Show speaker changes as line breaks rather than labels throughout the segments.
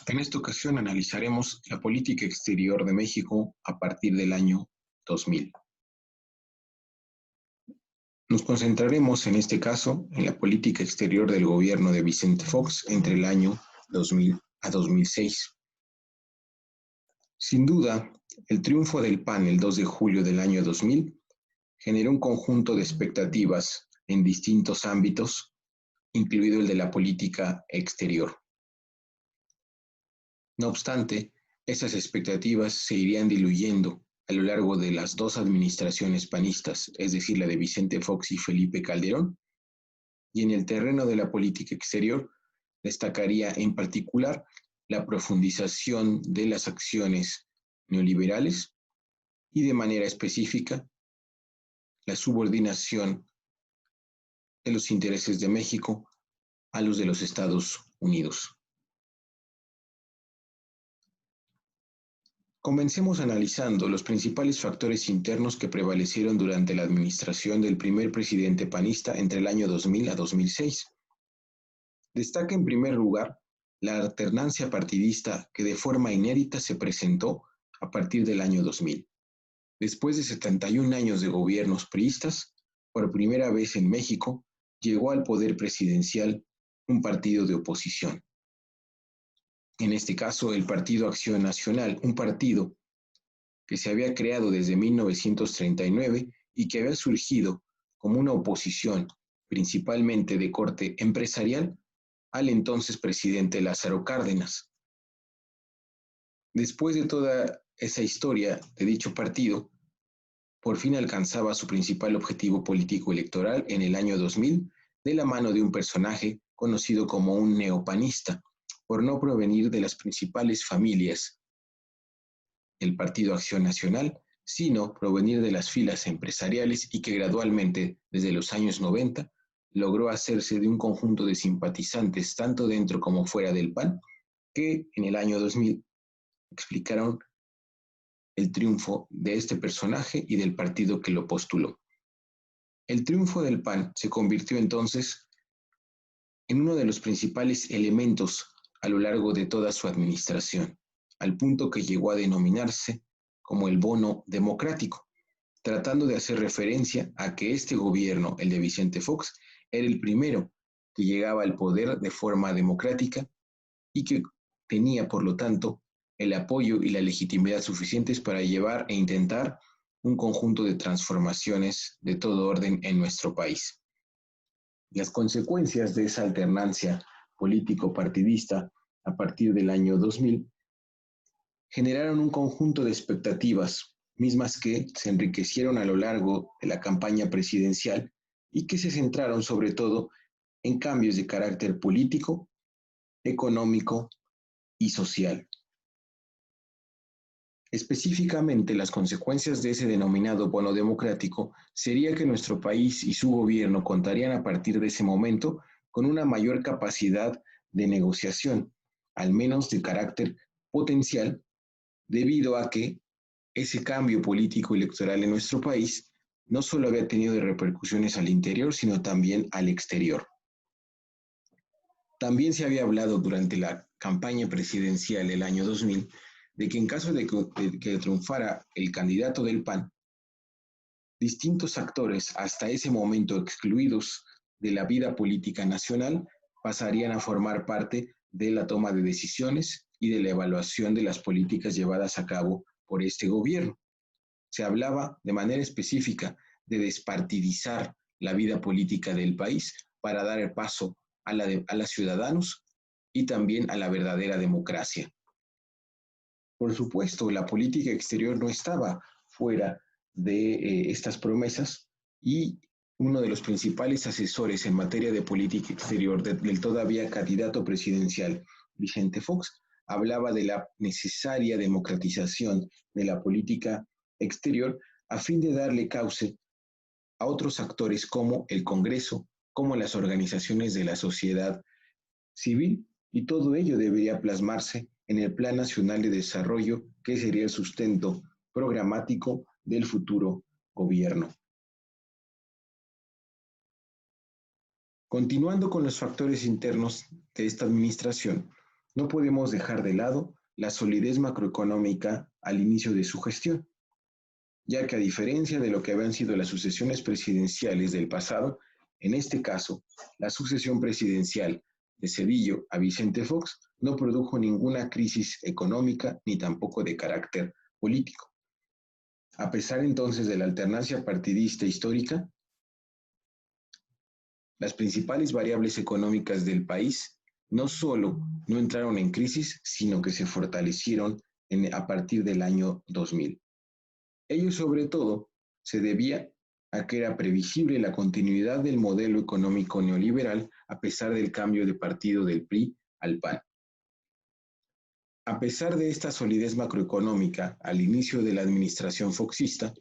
En esta ocasión analizaremos la política exterior de México a partir del año 2000. Nos concentraremos en este caso en la política exterior del gobierno de Vicente Fox entre el año 2000 a 2006. Sin duda, el triunfo del PAN el 2 de julio del año 2000 generó un conjunto de expectativas en distintos ámbitos, incluido el de la política exterior. No obstante, esas expectativas se irían diluyendo a lo largo de las dos administraciones panistas, es decir, la de Vicente Fox y Felipe Calderón, y en el terreno de la política exterior destacaría en particular la profundización de las acciones neoliberales y de manera específica la subordinación de los intereses de México a los de los Estados Unidos. Comencemos analizando los principales factores internos que prevalecieron durante la administración del primer presidente panista entre el año 2000 a 2006. Destaca en primer lugar la alternancia partidista que de forma inédita se presentó a partir del año 2000. Después de 71 años de gobiernos priistas, por primera vez en México llegó al poder presidencial un partido de oposición. En este caso, el Partido Acción Nacional, un partido que se había creado desde 1939 y que había surgido como una oposición principalmente de corte empresarial al entonces presidente Lázaro Cárdenas. Después de toda esa historia de dicho partido, por fin alcanzaba su principal objetivo político electoral en el año 2000 de la mano de un personaje conocido como un neopanista, por no provenir de las principales familias del Partido Acción Nacional, sino provenir de las filas empresariales y que gradualmente, desde los años 90, logró hacerse de un conjunto de simpatizantes tanto dentro como fuera del PAN, que en el año 2000 explicaron el triunfo de este personaje y del partido que lo postuló. El triunfo del PAN se convirtió entonces en uno de los principales elementos a lo largo de toda su administración, al punto que llegó a denominarse como el bono democrático, tratando de hacer referencia a que este gobierno, el de Vicente Fox, era el primero que llegaba al poder de forma democrática y que tenía, por lo tanto, el apoyo y la legitimidad suficientes para llevar e intentar un conjunto de transformaciones de todo orden en nuestro país. Las consecuencias de esa alternancia político-partidista a partir del año 2000 generaron un conjunto de expectativas, mismas que se enriquecieron a lo largo de la campaña presidencial y que se centraron sobre todo en cambios de carácter político, económico y social. Específicamente, las consecuencias de ese denominado bono democrático sería que nuestro país y su gobierno contarían a partir de ese momento con una mayor capacidad de negociación, al menos de carácter potencial, debido a que ese cambio político electoral en nuestro país no solo había tenido repercusiones al interior, sino también al exterior. También se había hablado durante la campaña presidencial del año 2000 de que en caso de que triunfara el candidato del PAN, distintos actores hasta ese momento excluidos de la vida política nacional pasarían a formar parte de la toma de decisiones y de la evaluación de las políticas llevadas a cabo por este gobierno. Se hablaba de manera específica de despartidizar la vida política del país para dar el paso a los ciudadanos y también a la verdadera democracia. Por supuesto, la política exterior no estaba fuera de estas promesas y uno de los principales asesores en materia de política exterior del todavía candidato presidencial Vicente Fox hablaba de la necesaria democratización de la política exterior a fin de darle cauce a otros actores como el Congreso, como las organizaciones de la sociedad civil, y todo ello debería plasmarse en el Plan Nacional de Desarrollo, que sería el sustento programático del futuro gobierno. Continuando con los factores internos de esta administración, no podemos dejar de lado la solidez macroeconómica al inicio de su gestión, ya que a diferencia de lo que habían sido las sucesiones presidenciales del pasado, en este caso, la sucesión presidencial de Cedillo a Vicente Fox no produjo ninguna crisis económica ni tampoco de carácter político. A pesar entonces de la alternancia partidista histórica, las principales variables económicas del país no solo no entraron en crisis, sino que se fortalecieron a partir del año 2000. Ello sobre todo se debía a que era previsible la continuidad del modelo económico neoliberal a pesar del cambio de partido del PRI al PAN. A pesar de esta solidez macroeconómica al inicio de la administración foxista,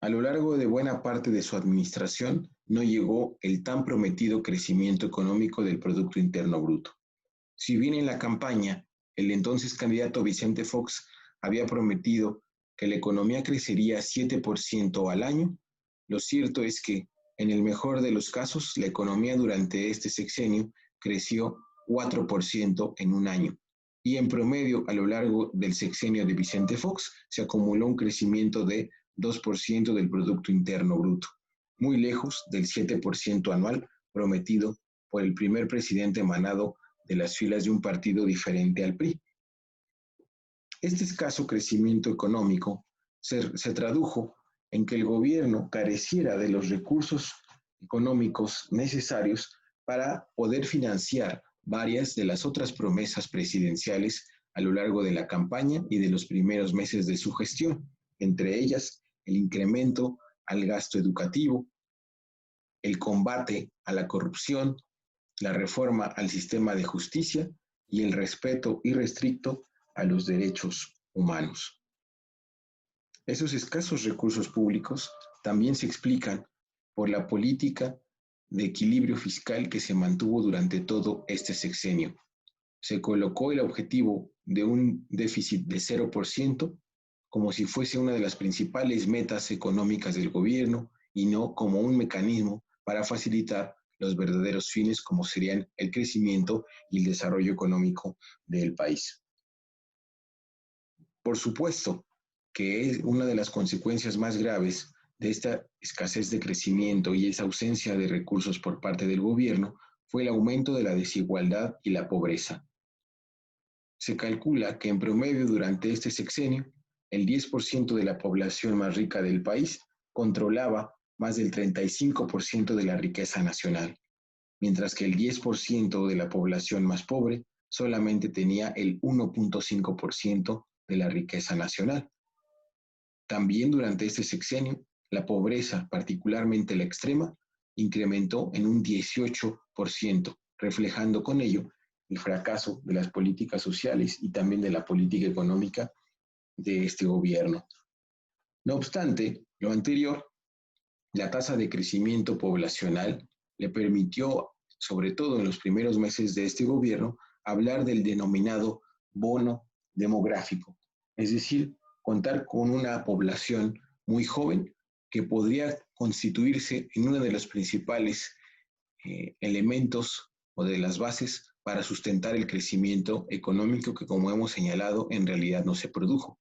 a lo largo de buena parte de su administración no llegó el tan prometido crecimiento económico del Producto Interno Bruto. Si bien en la campaña el entonces candidato Vicente Fox había prometido que la economía crecería 7% al año, lo cierto es que, en el mejor de los casos, la economía durante este sexenio creció 4% en un año. Y en promedio, a lo largo del sexenio de Vicente Fox, se acumuló un crecimiento de 2% del Producto Interno Bruto, muy lejos del 7% anual prometido por el primer presidente emanado de las filas de un partido diferente al PRI. Este escaso crecimiento económico se tradujo en que el gobierno careciera de los recursos económicos necesarios para poder financiar varias de las otras promesas presidenciales a lo largo de la campaña y de los primeros meses de su gestión, entre ellas el incremento al gasto educativo, el combate a la corrupción, la reforma al sistema de justicia y el respeto irrestricto a los derechos humanos. Esos escasos recursos públicos también se explican por la política de equilibrio fiscal que se mantuvo durante todo este sexenio. Se colocó el objetivo de un déficit de 0% como si fuese una de las principales metas económicas del gobierno y no como un mecanismo para facilitar los verdaderos fines como serían el crecimiento y el desarrollo económico del país. Por supuesto que es una de las consecuencias más graves de esta escasez de crecimiento y esa ausencia de recursos por parte del gobierno fue el aumento de la desigualdad y la pobreza. Se calcula que en promedio durante este sexenio, el 10% de la población más rica del país controlaba más del 35% de la riqueza nacional, mientras que el 10% de la población más pobre solamente tenía el 1.5% de la riqueza nacional. También durante este sexenio, la pobreza, particularmente la extrema, incrementó en un 18%, reflejando con ello el fracaso de las políticas sociales y también de la política económica de este gobierno. No obstante, lo anterior, la tasa de crecimiento poblacional le permitió, sobre todo en los primeros meses de este gobierno, hablar del denominado bono demográfico, es decir, contar con una población muy joven que podría constituirse en uno de los principales elementos o de las bases para sustentar el crecimiento económico que, como hemos señalado, en realidad no se produjo.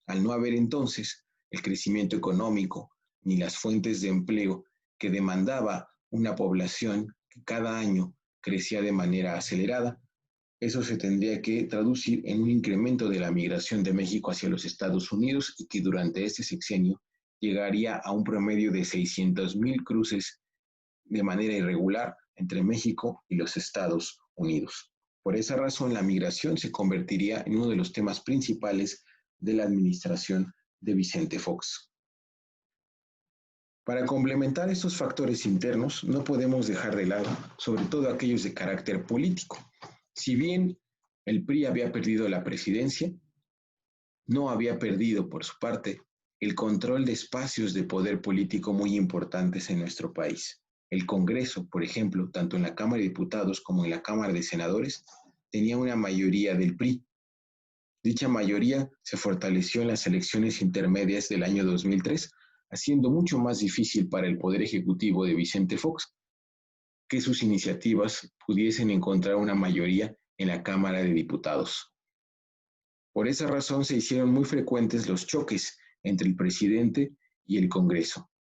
Al no haber entonces el crecimiento económico ni las fuentes de empleo que demandaba una población que cada año crecía de manera acelerada, eso se tendría que traducir en un incremento de la migración de México hacia los Estados Unidos y que durante este sexenio llegaría a un promedio de 600,000 cruces de manera irregular entre México y los Estados Unidos. Por esa razón, la migración se convertiría en uno de los temas principales de la administración de Vicente Fox. Para complementar estos factores internos, no podemos dejar de lado, sobre todo aquellos de carácter político. Si bien el PRI había perdido la presidencia, no había perdido, por su parte, el control de espacios de poder político muy importantes en nuestro país. El Congreso, por ejemplo, tanto en la Cámara de Diputados como en la Cámara de Senadores, tenía una mayoría del PRI. Dicha mayoría se fortaleció en las elecciones intermedias del año 2003, haciendo mucho más difícil para el Poder Ejecutivo de Vicente Fox que sus iniciativas pudiesen encontrar una mayoría en la Cámara de Diputados. Por esa razón se hicieron muy frecuentes los choques entre el presidente y el Congreso.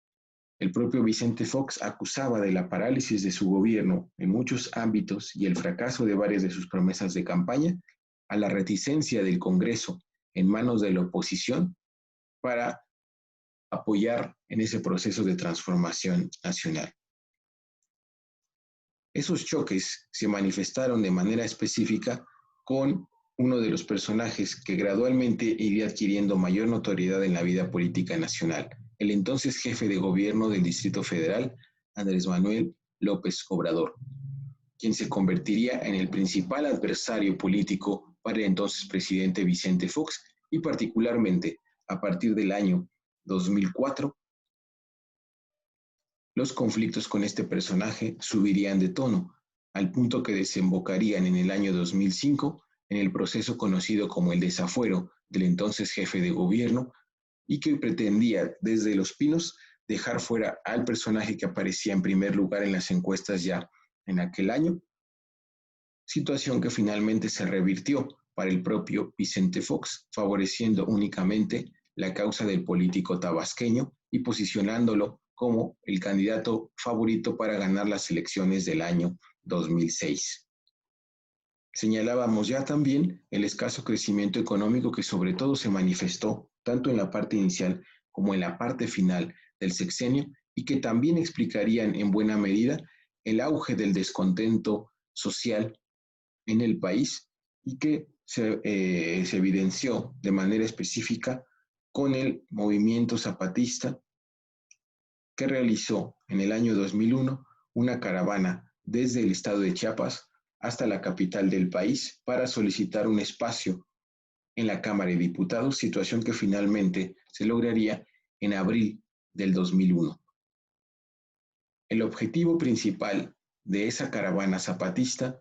El propio Vicente Fox acusaba de la parálisis de su gobierno en muchos ámbitos y el fracaso de varias de sus promesas de campaña a la reticencia del Congreso en manos de la oposición para apoyar en ese proceso de transformación nacional. Esos choques se manifestaron de manera específica con uno de los personajes que gradualmente iría adquiriendo mayor notoriedad en la vida política nacional, el entonces jefe de gobierno del Distrito Federal, Andrés Manuel López Obrador, quien se convertiría en el principal adversario político para el entonces presidente Vicente Fox y particularmente a partir del año 2004, los conflictos con este personaje subirían de tono, al punto que desembocarían en el año 2005 en el proceso conocido como el desafuero del entonces jefe de gobierno y que pretendía desde Los Pinos dejar fuera al personaje que aparecía en primer lugar en las encuestas ya en aquel año, situación que finalmente se revirtió para el propio Vicente Fox, favoreciendo únicamente la causa del político tabasqueño y posicionándolo como el candidato favorito para ganar las elecciones del año 2006. Señalábamos ya también el escaso crecimiento económico que sobre todo se manifestó tanto en la parte inicial como en la parte final del sexenio y que también explicarían en buena medida el auge del descontento social en el país y que se evidenció de manera específica con el movimiento zapatista que realizó en el año 2001 una caravana desde el estado de Chiapas hasta la capital del país para solicitar un espacio en la Cámara de Diputados, situación que finalmente se lograría en abril del 2001. El objetivo principal de esa caravana zapatista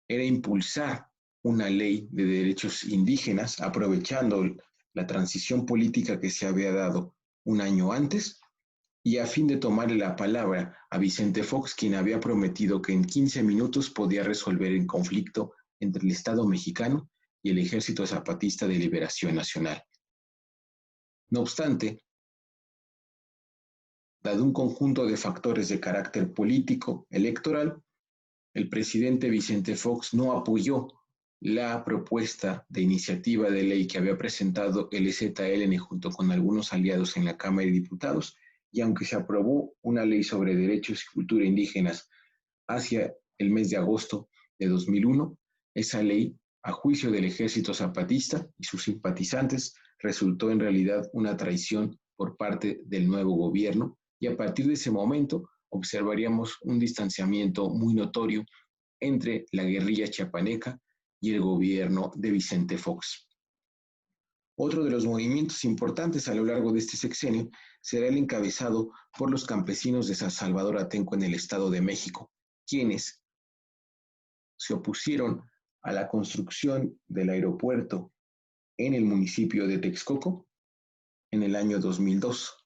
era impulsar una ley de derechos indígenas, aprovechando la transición política que se había dado un año antes, y a fin de tomarle la palabra a Vicente Fox, quien había prometido que en 15 minutos podía resolver el conflicto entre el Estado mexicano y el Ejército Zapatista de Liberación Nacional. No obstante, dado un conjunto de factores de carácter político electoral, el presidente Vicente Fox no apoyó la propuesta de iniciativa de ley que había presentado el EZLN junto con algunos aliados en la Cámara de Diputados, y aunque se aprobó una ley sobre derechos y cultura indígenas hacia el mes de agosto de 2001, esa ley, a juicio del Ejército Zapatista y sus simpatizantes, resultó en realidad una traición por parte del nuevo gobierno, y a partir de ese momento observaríamos un distanciamiento muy notorio entre la guerrilla chiapaneca y el gobierno de Vicente Fox. Otro de los movimientos importantes a lo largo de este sexenio será el encabezado por los campesinos de San Salvador Atenco en el Estado de México, quienes se opusieron a la construcción del aeropuerto en el municipio de Texcoco en el año 2002.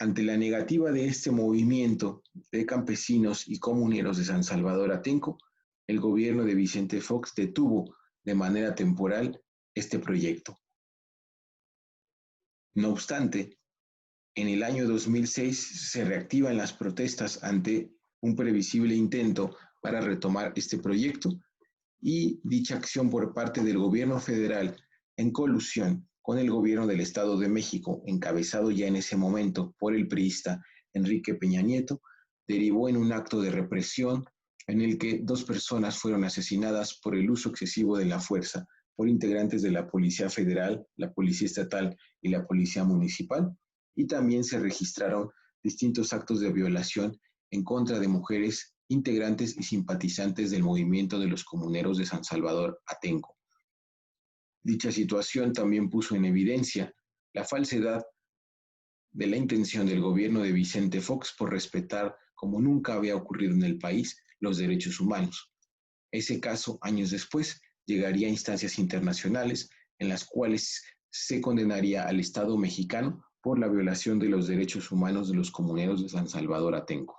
Ante la negativa de este movimiento de campesinos y comuneros de San Salvador Atenco, el gobierno de Vicente Fox detuvo de manera temporal este proyecto. No obstante, en el año 2006 se reactivan las protestas ante un previsible intento para retomar este proyecto y dicha acción por parte del gobierno federal en colusión con el gobierno del Estado de México, encabezado ya en ese momento por el priista Enrique Peña Nieto, derivó en un acto de represión en el que 2 personas fueron asesinadas por el uso excesivo de la fuerza por integrantes de la Policía Federal, la Policía Estatal y la Policía Municipal, y también se registraron distintos actos de violación en contra de mujeres integrantes y simpatizantes del movimiento de los comuneros de San Salvador Atenco. Dicha situación también puso en evidencia la falsedad de la intención del gobierno de Vicente Fox por respetar, como nunca había ocurrido en el país, los derechos humanos. Ese caso, años después, llegaría a instancias internacionales en las cuales se condenaría al Estado mexicano por la violación de los derechos humanos de los comuneros de San Salvador Atenco.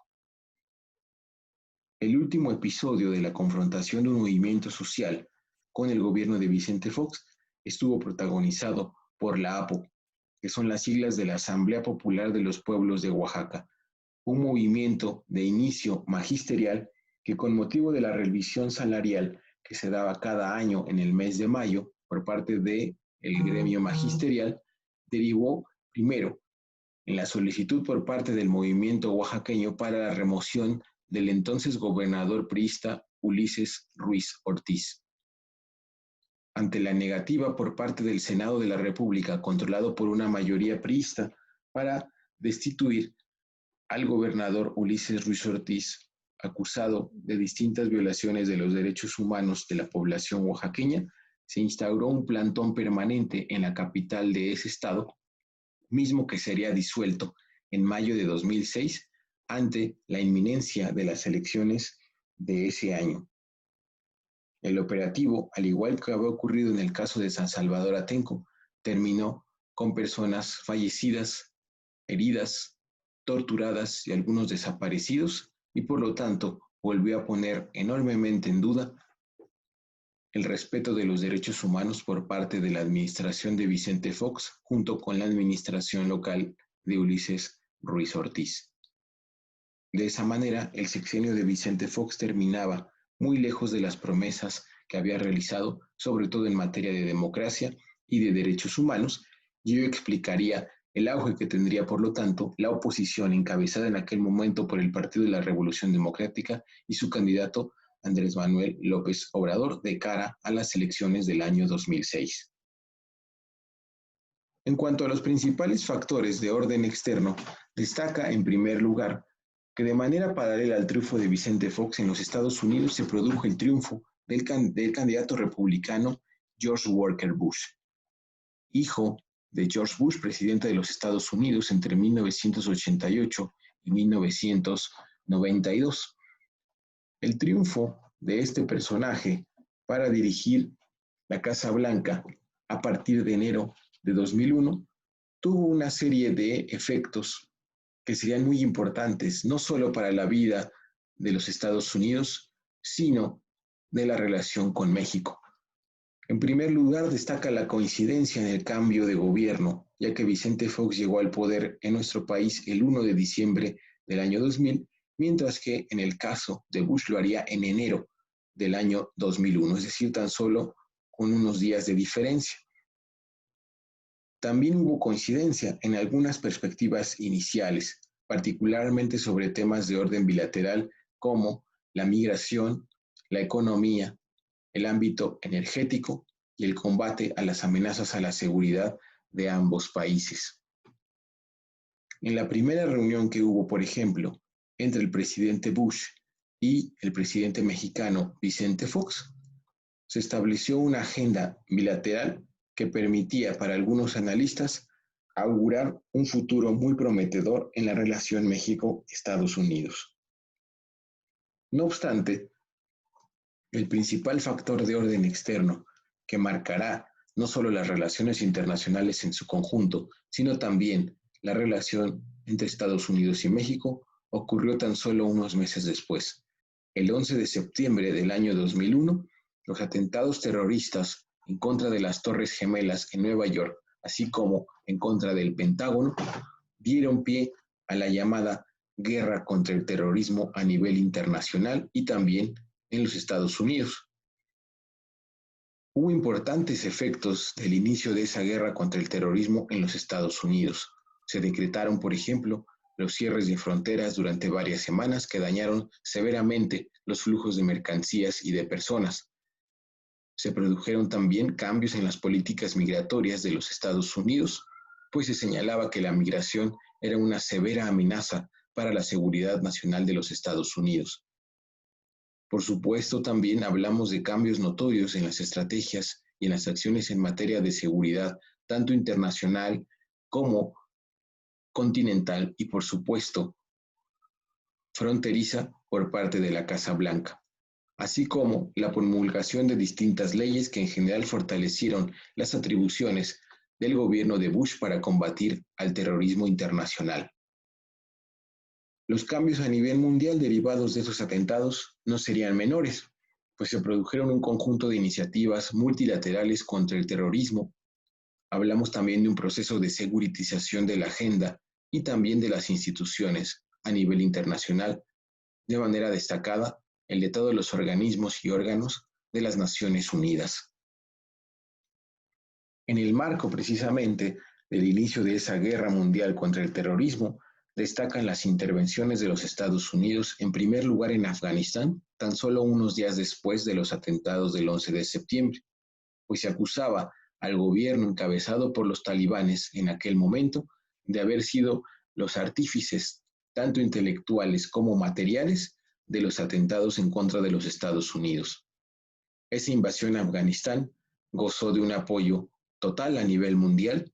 El último episodio de la confrontación de un movimiento social con el gobierno de Vicente Fox estuvo protagonizado por la APO, que son las siglas de la Asamblea Popular de los Pueblos de Oaxaca, un movimiento de inicio magisterial que con motivo de la revisión salarial que se daba cada año en el mes de mayo por parte del gremio magisterial, derivó primero en la solicitud por parte del movimiento oaxaqueño para la remoción del entonces gobernador priista Ulises Ruiz Ortiz. Ante la negativa por parte del Senado de la República, controlado por una mayoría priista, para destituir al gobernador Ulises Ruiz Ortiz, acusado de distintas violaciones de los derechos humanos de la población oaxaqueña, se instauró un plantón permanente en la capital de ese estado, mismo que sería disuelto en mayo de 2006 ante la inminencia de las elecciones de ese año. El operativo, al igual que había ocurrido en el caso de San Salvador Atenco, terminó con personas fallecidas, heridas, torturadas y algunos desaparecidos, y por lo tanto volvió a poner enormemente en duda el respeto de los derechos humanos por parte de la administración de Vicente Fox junto con la administración local de Ulises Ruiz Ortiz. De esa manera, el sexenio de Vicente Fox terminaba muy lejos de las promesas que había realizado, sobre todo en materia de democracia y de derechos humanos, y ello explicaría el auge que tendría, por lo tanto, la oposición encabezada en aquel momento por el Partido de la Revolución Democrática y su candidato Andrés Manuel López Obrador de cara a las elecciones del año 2006. En cuanto a los principales factores de orden externo, destaca en primer lugar que de manera paralela al triunfo de Vicente Fox en los Estados Unidos se produjo el triunfo del candidato republicano George Walker Bush, hijo de George Bush, presidente de los Estados Unidos entre 1988 y 1992. El triunfo de este personaje para dirigir la Casa Blanca a partir de enero de 2001 tuvo una serie de efectos que serían muy importantes, no solo para la vida de los Estados Unidos, sino de la relación con México. En primer lugar, destaca la coincidencia en el cambio de gobierno, ya que Vicente Fox llegó al poder en nuestro país el 1 de diciembre del año 2000, mientras que en el caso de Bush lo haría en enero del año 2001, es decir, tan solo con unos días de diferencia. También hubo coincidencia en algunas perspectivas iniciales, particularmente sobre temas de orden bilateral como la migración, la economía, el ámbito energético y el combate a las amenazas a la seguridad de ambos países. En la primera reunión que hubo, por ejemplo, entre el presidente Bush y el presidente mexicano Vicente Fox, se estableció una agenda bilateral que permitía para algunos analistas augurar un futuro muy prometedor en la relación México-Estados Unidos. No obstante, el principal factor de orden externo que marcará no solo las relaciones internacionales en su conjunto, sino también la relación entre Estados Unidos y México, ocurrió tan solo unos meses después. El 11 de septiembre del año 2001, los atentados terroristas en contra de las Torres Gemelas en Nueva York, así como en contra del Pentágono, dieron pie a la llamada guerra contra el terrorismo a nivel internacional y también en los Estados Unidos. Hubo importantes efectos del inicio de esa guerra contra el terrorismo en los Estados Unidos. Se decretaron, por ejemplo, los cierres de fronteras durante varias semanas que dañaron severamente los flujos de mercancías y de personas. Se produjeron también cambios en las políticas migratorias de los Estados Unidos, pues se señalaba que la migración era una severa amenaza para la seguridad nacional de los Estados Unidos. Por supuesto, también hablamos de cambios notorios en las estrategias y en las acciones en materia de seguridad, tanto internacional como continental y, por supuesto, fronteriza por parte de la Casa Blanca, así como la promulgación de distintas leyes que en general fortalecieron las atribuciones del gobierno de Bush para combatir al terrorismo internacional. Los cambios a nivel mundial derivados de esos atentados no serían menores, pues se produjeron un conjunto de iniciativas multilaterales contra el terrorismo. Hablamos también de un proceso de seguritización de la agenda y también de las instituciones a nivel internacional, de manera destacada el de todos los organismos y órganos de las Naciones Unidas. En el marco precisamente del inicio de esa guerra mundial contra el terrorismo, destacan las intervenciones de los Estados Unidos, en primer lugar en Afganistán, tan solo unos días después de los atentados del 11 de septiembre, pues se acusaba al gobierno encabezado por los talibanes en aquel momento de haber sido los artífices, tanto intelectuales como materiales, de los atentados en contra de los Estados Unidos. Esa invasión a Afganistán gozó de un apoyo total a nivel mundial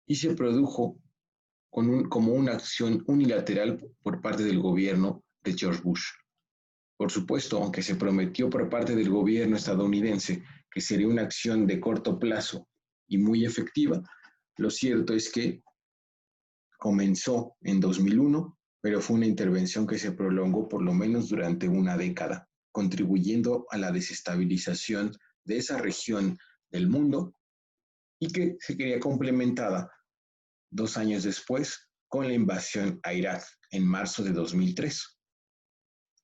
y se produjo como una acción unilateral por parte del gobierno de George Bush. Por supuesto, aunque se prometió por parte del gobierno estadounidense que sería una acción de corto plazo y muy efectiva, lo cierto es que comenzó en 2001, pero fue una intervención que se prolongó por lo menos durante una década, contribuyendo a la desestabilización de esa región del mundo y que se quería complementada 2 años después con la invasión a Irak en marzo de 2003.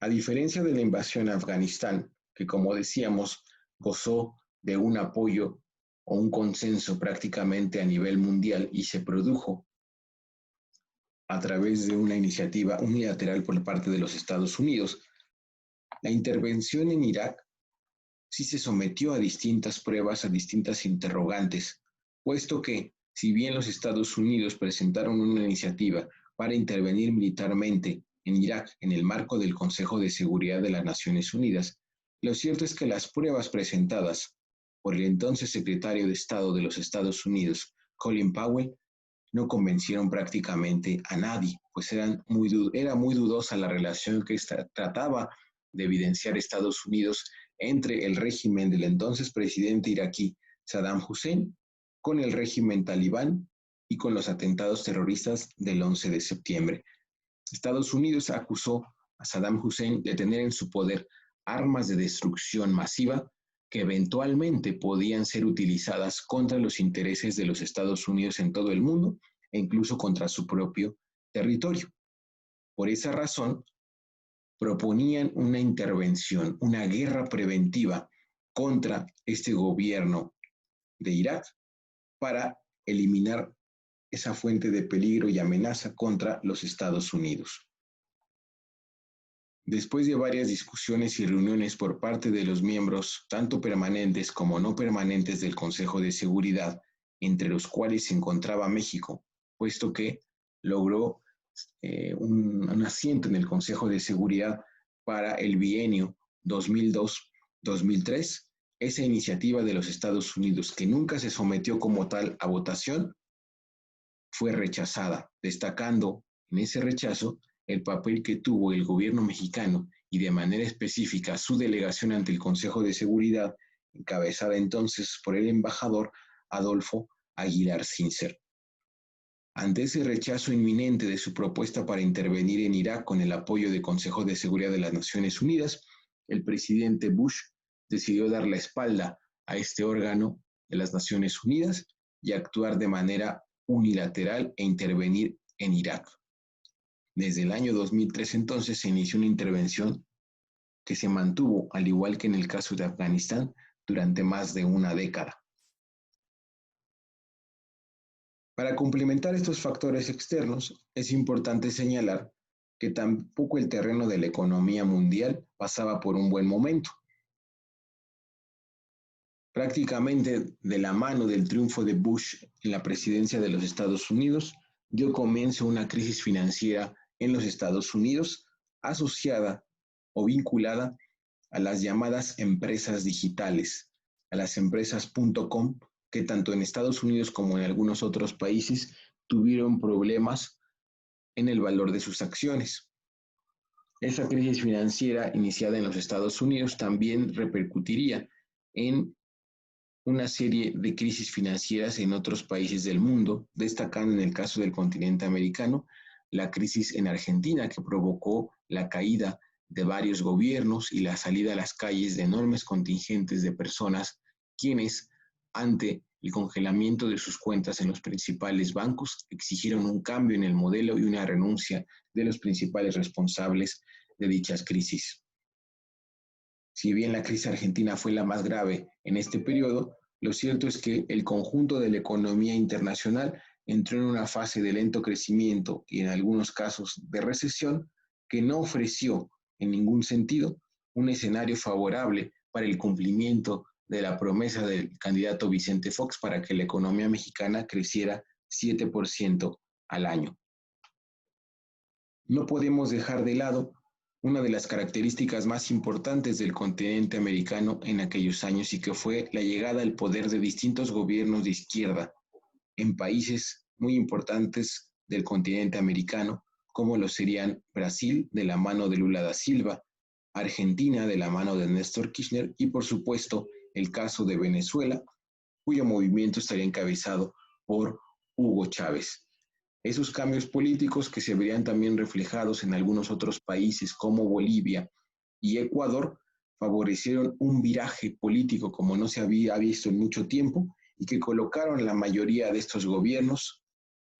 A diferencia de la invasión a Afganistán, que como decíamos gozó de un apoyo o un consenso prácticamente a nivel mundial y se produjo a través de una iniciativa unilateral por parte de los Estados Unidos, la intervención en Irak sí se sometió a distintas pruebas, a distintas interrogantes, puesto que, si bien los Estados Unidos presentaron una iniciativa para intervenir militarmente en Irak en el marco del Consejo de Seguridad de las Naciones Unidas, lo cierto es que las pruebas presentadas por el entonces secretario de Estado de los Estados Unidos, Colin Powell, no convencieron prácticamente a nadie, pues era muy dudosa la relación que trataba de evidenciar Estados Unidos entre el régimen del entonces presidente iraquí Saddam Hussein con el régimen talibán y con los atentados terroristas del 11 de septiembre. Estados Unidos acusó a Saddam Hussein de tener en su poder armas de destrucción masiva que eventualmente podían ser utilizadas contra los intereses de los Estados Unidos en todo el mundo e incluso contra su propio territorio. Por esa razón, proponían una intervención, una guerra preventiva contra este gobierno de Irak para eliminar esa fuente de peligro y amenaza contra los Estados Unidos. Después de varias discusiones y reuniones por parte de los miembros, tanto permanentes como no permanentes del Consejo de Seguridad, entre los cuales se encontraba México, puesto que logró un asiento en el Consejo de Seguridad para el bienio 2002-2003, esa iniciativa de los Estados Unidos, que nunca se sometió como tal a votación, fue rechazada, destacando en ese rechazo el papel que tuvo el gobierno mexicano y de manera específica su delegación ante el Consejo de Seguridad, encabezada entonces por el embajador Adolfo Aguilar Sincer. Ante ese rechazo inminente de su propuesta para intervenir en Irak con el apoyo del Consejo de Seguridad de las Naciones Unidas, el presidente Bush decidió dar la espalda a este órgano de las Naciones Unidas y actuar de manera unilateral e intervenir en Irak. Desde el año 2003 entonces se inició una intervención que se mantuvo, al igual que en el caso de Afganistán, durante más de una década. Para complementar estos factores externos, es importante señalar que tampoco el terreno de la economía mundial pasaba por un buen momento. Prácticamente de la mano del triunfo de Bush en la presidencia de los Estados Unidos, dio comienzo una crisis financiera en los Estados Unidos asociada o vinculada a las llamadas empresas digitales, a las empresas .com, que tanto en Estados Unidos como en algunos otros países tuvieron problemas en el valor de sus acciones. Esa crisis financiera iniciada en los Estados Unidos también repercutiría en una serie de crisis financieras en otros países del mundo, destacando en el caso del continente americano la crisis en Argentina, que provocó la caída de varios gobiernos y la salida a las calles de enormes contingentes de personas quienes, ante el congelamiento de sus cuentas en los principales bancos, exigieron un cambio en el modelo y una renuncia de los principales responsables de dichas crisis. Si bien la crisis argentina fue la más grave en este periodo, lo cierto es que el conjunto de la economía internacional entró en una fase de lento crecimiento y en algunos casos de recesión que no ofreció en ningún sentido un escenario favorable para el cumplimiento de la promesa del candidato Vicente Fox para que la economía mexicana creciera 7% al año. No podemos dejar de lado una de las características más importantes del continente americano en aquellos años y que fue la llegada al poder de distintos gobiernos de izquierda en países muy importantes del continente americano, como lo serían Brasil de la mano de Lula da Silva, Argentina de la mano de Néstor Kirchner y por supuesto el caso de Venezuela, cuyo movimiento estaría encabezado por Hugo Chávez. Esos cambios políticos que se verían también reflejados en algunos otros países como Bolivia y Ecuador favorecieron un viraje político como no se había visto en mucho tiempo y que colocaron a la mayoría de estos gobiernos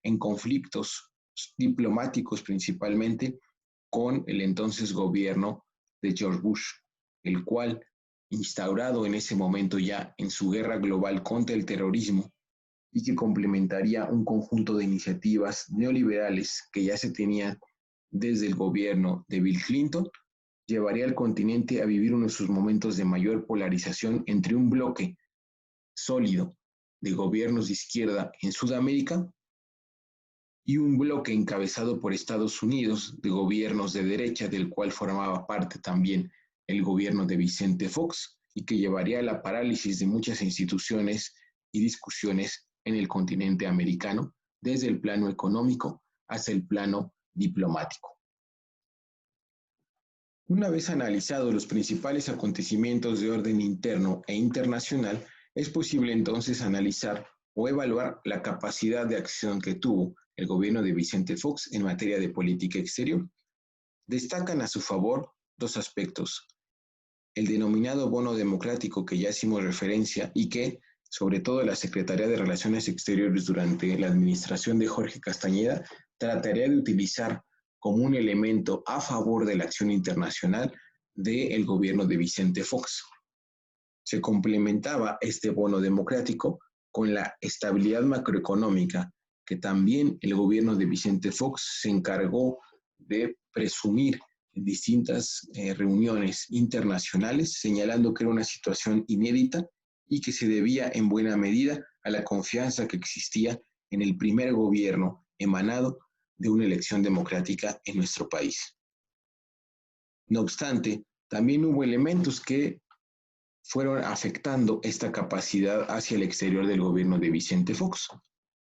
en conflictos diplomáticos principalmente con el entonces gobierno de George Bush, el cual, instaurado en ese momento ya en su guerra global contra el terrorismo, y que complementaría un conjunto de iniciativas neoliberales que ya se tenían desde el gobierno de Bill Clinton, llevaría al continente a vivir uno de sus momentos de mayor polarización entre un bloque sólido de gobiernos de izquierda en Sudamérica y un bloque encabezado por Estados Unidos de gobiernos de derecha, del cual formaba parte también el gobierno de Vicente Fox y que llevaría a la parálisis de muchas instituciones y discusiones en el continente americano, desde el plano económico hasta el plano diplomático. Una vez analizados los principales acontecimientos de orden interno e internacional, es posible entonces analizar o evaluar la capacidad de acción que tuvo el gobierno de Vicente Fox en materia de política exterior. Destacan a su favor dos aspectos: el denominado bono democrático que ya hicimos referencia y que, sobre todo la Secretaría de Relaciones Exteriores durante la administración de Jorge Castañeda, trataría de utilizar como un elemento a favor de la acción internacional del gobierno de Vicente Fox. Se complementaba este bono democrático con la estabilidad macroeconómica que también el gobierno de Vicente Fox se encargó de presumir en distintas reuniones internacionales, señalando que era una situación inédita y que se debía en buena medida a la confianza que existía en el primer gobierno emanado de una elección democrática en nuestro país. No obstante, también hubo elementos que fueron afectando esta capacidad hacia el exterior del gobierno de Vicente Fox.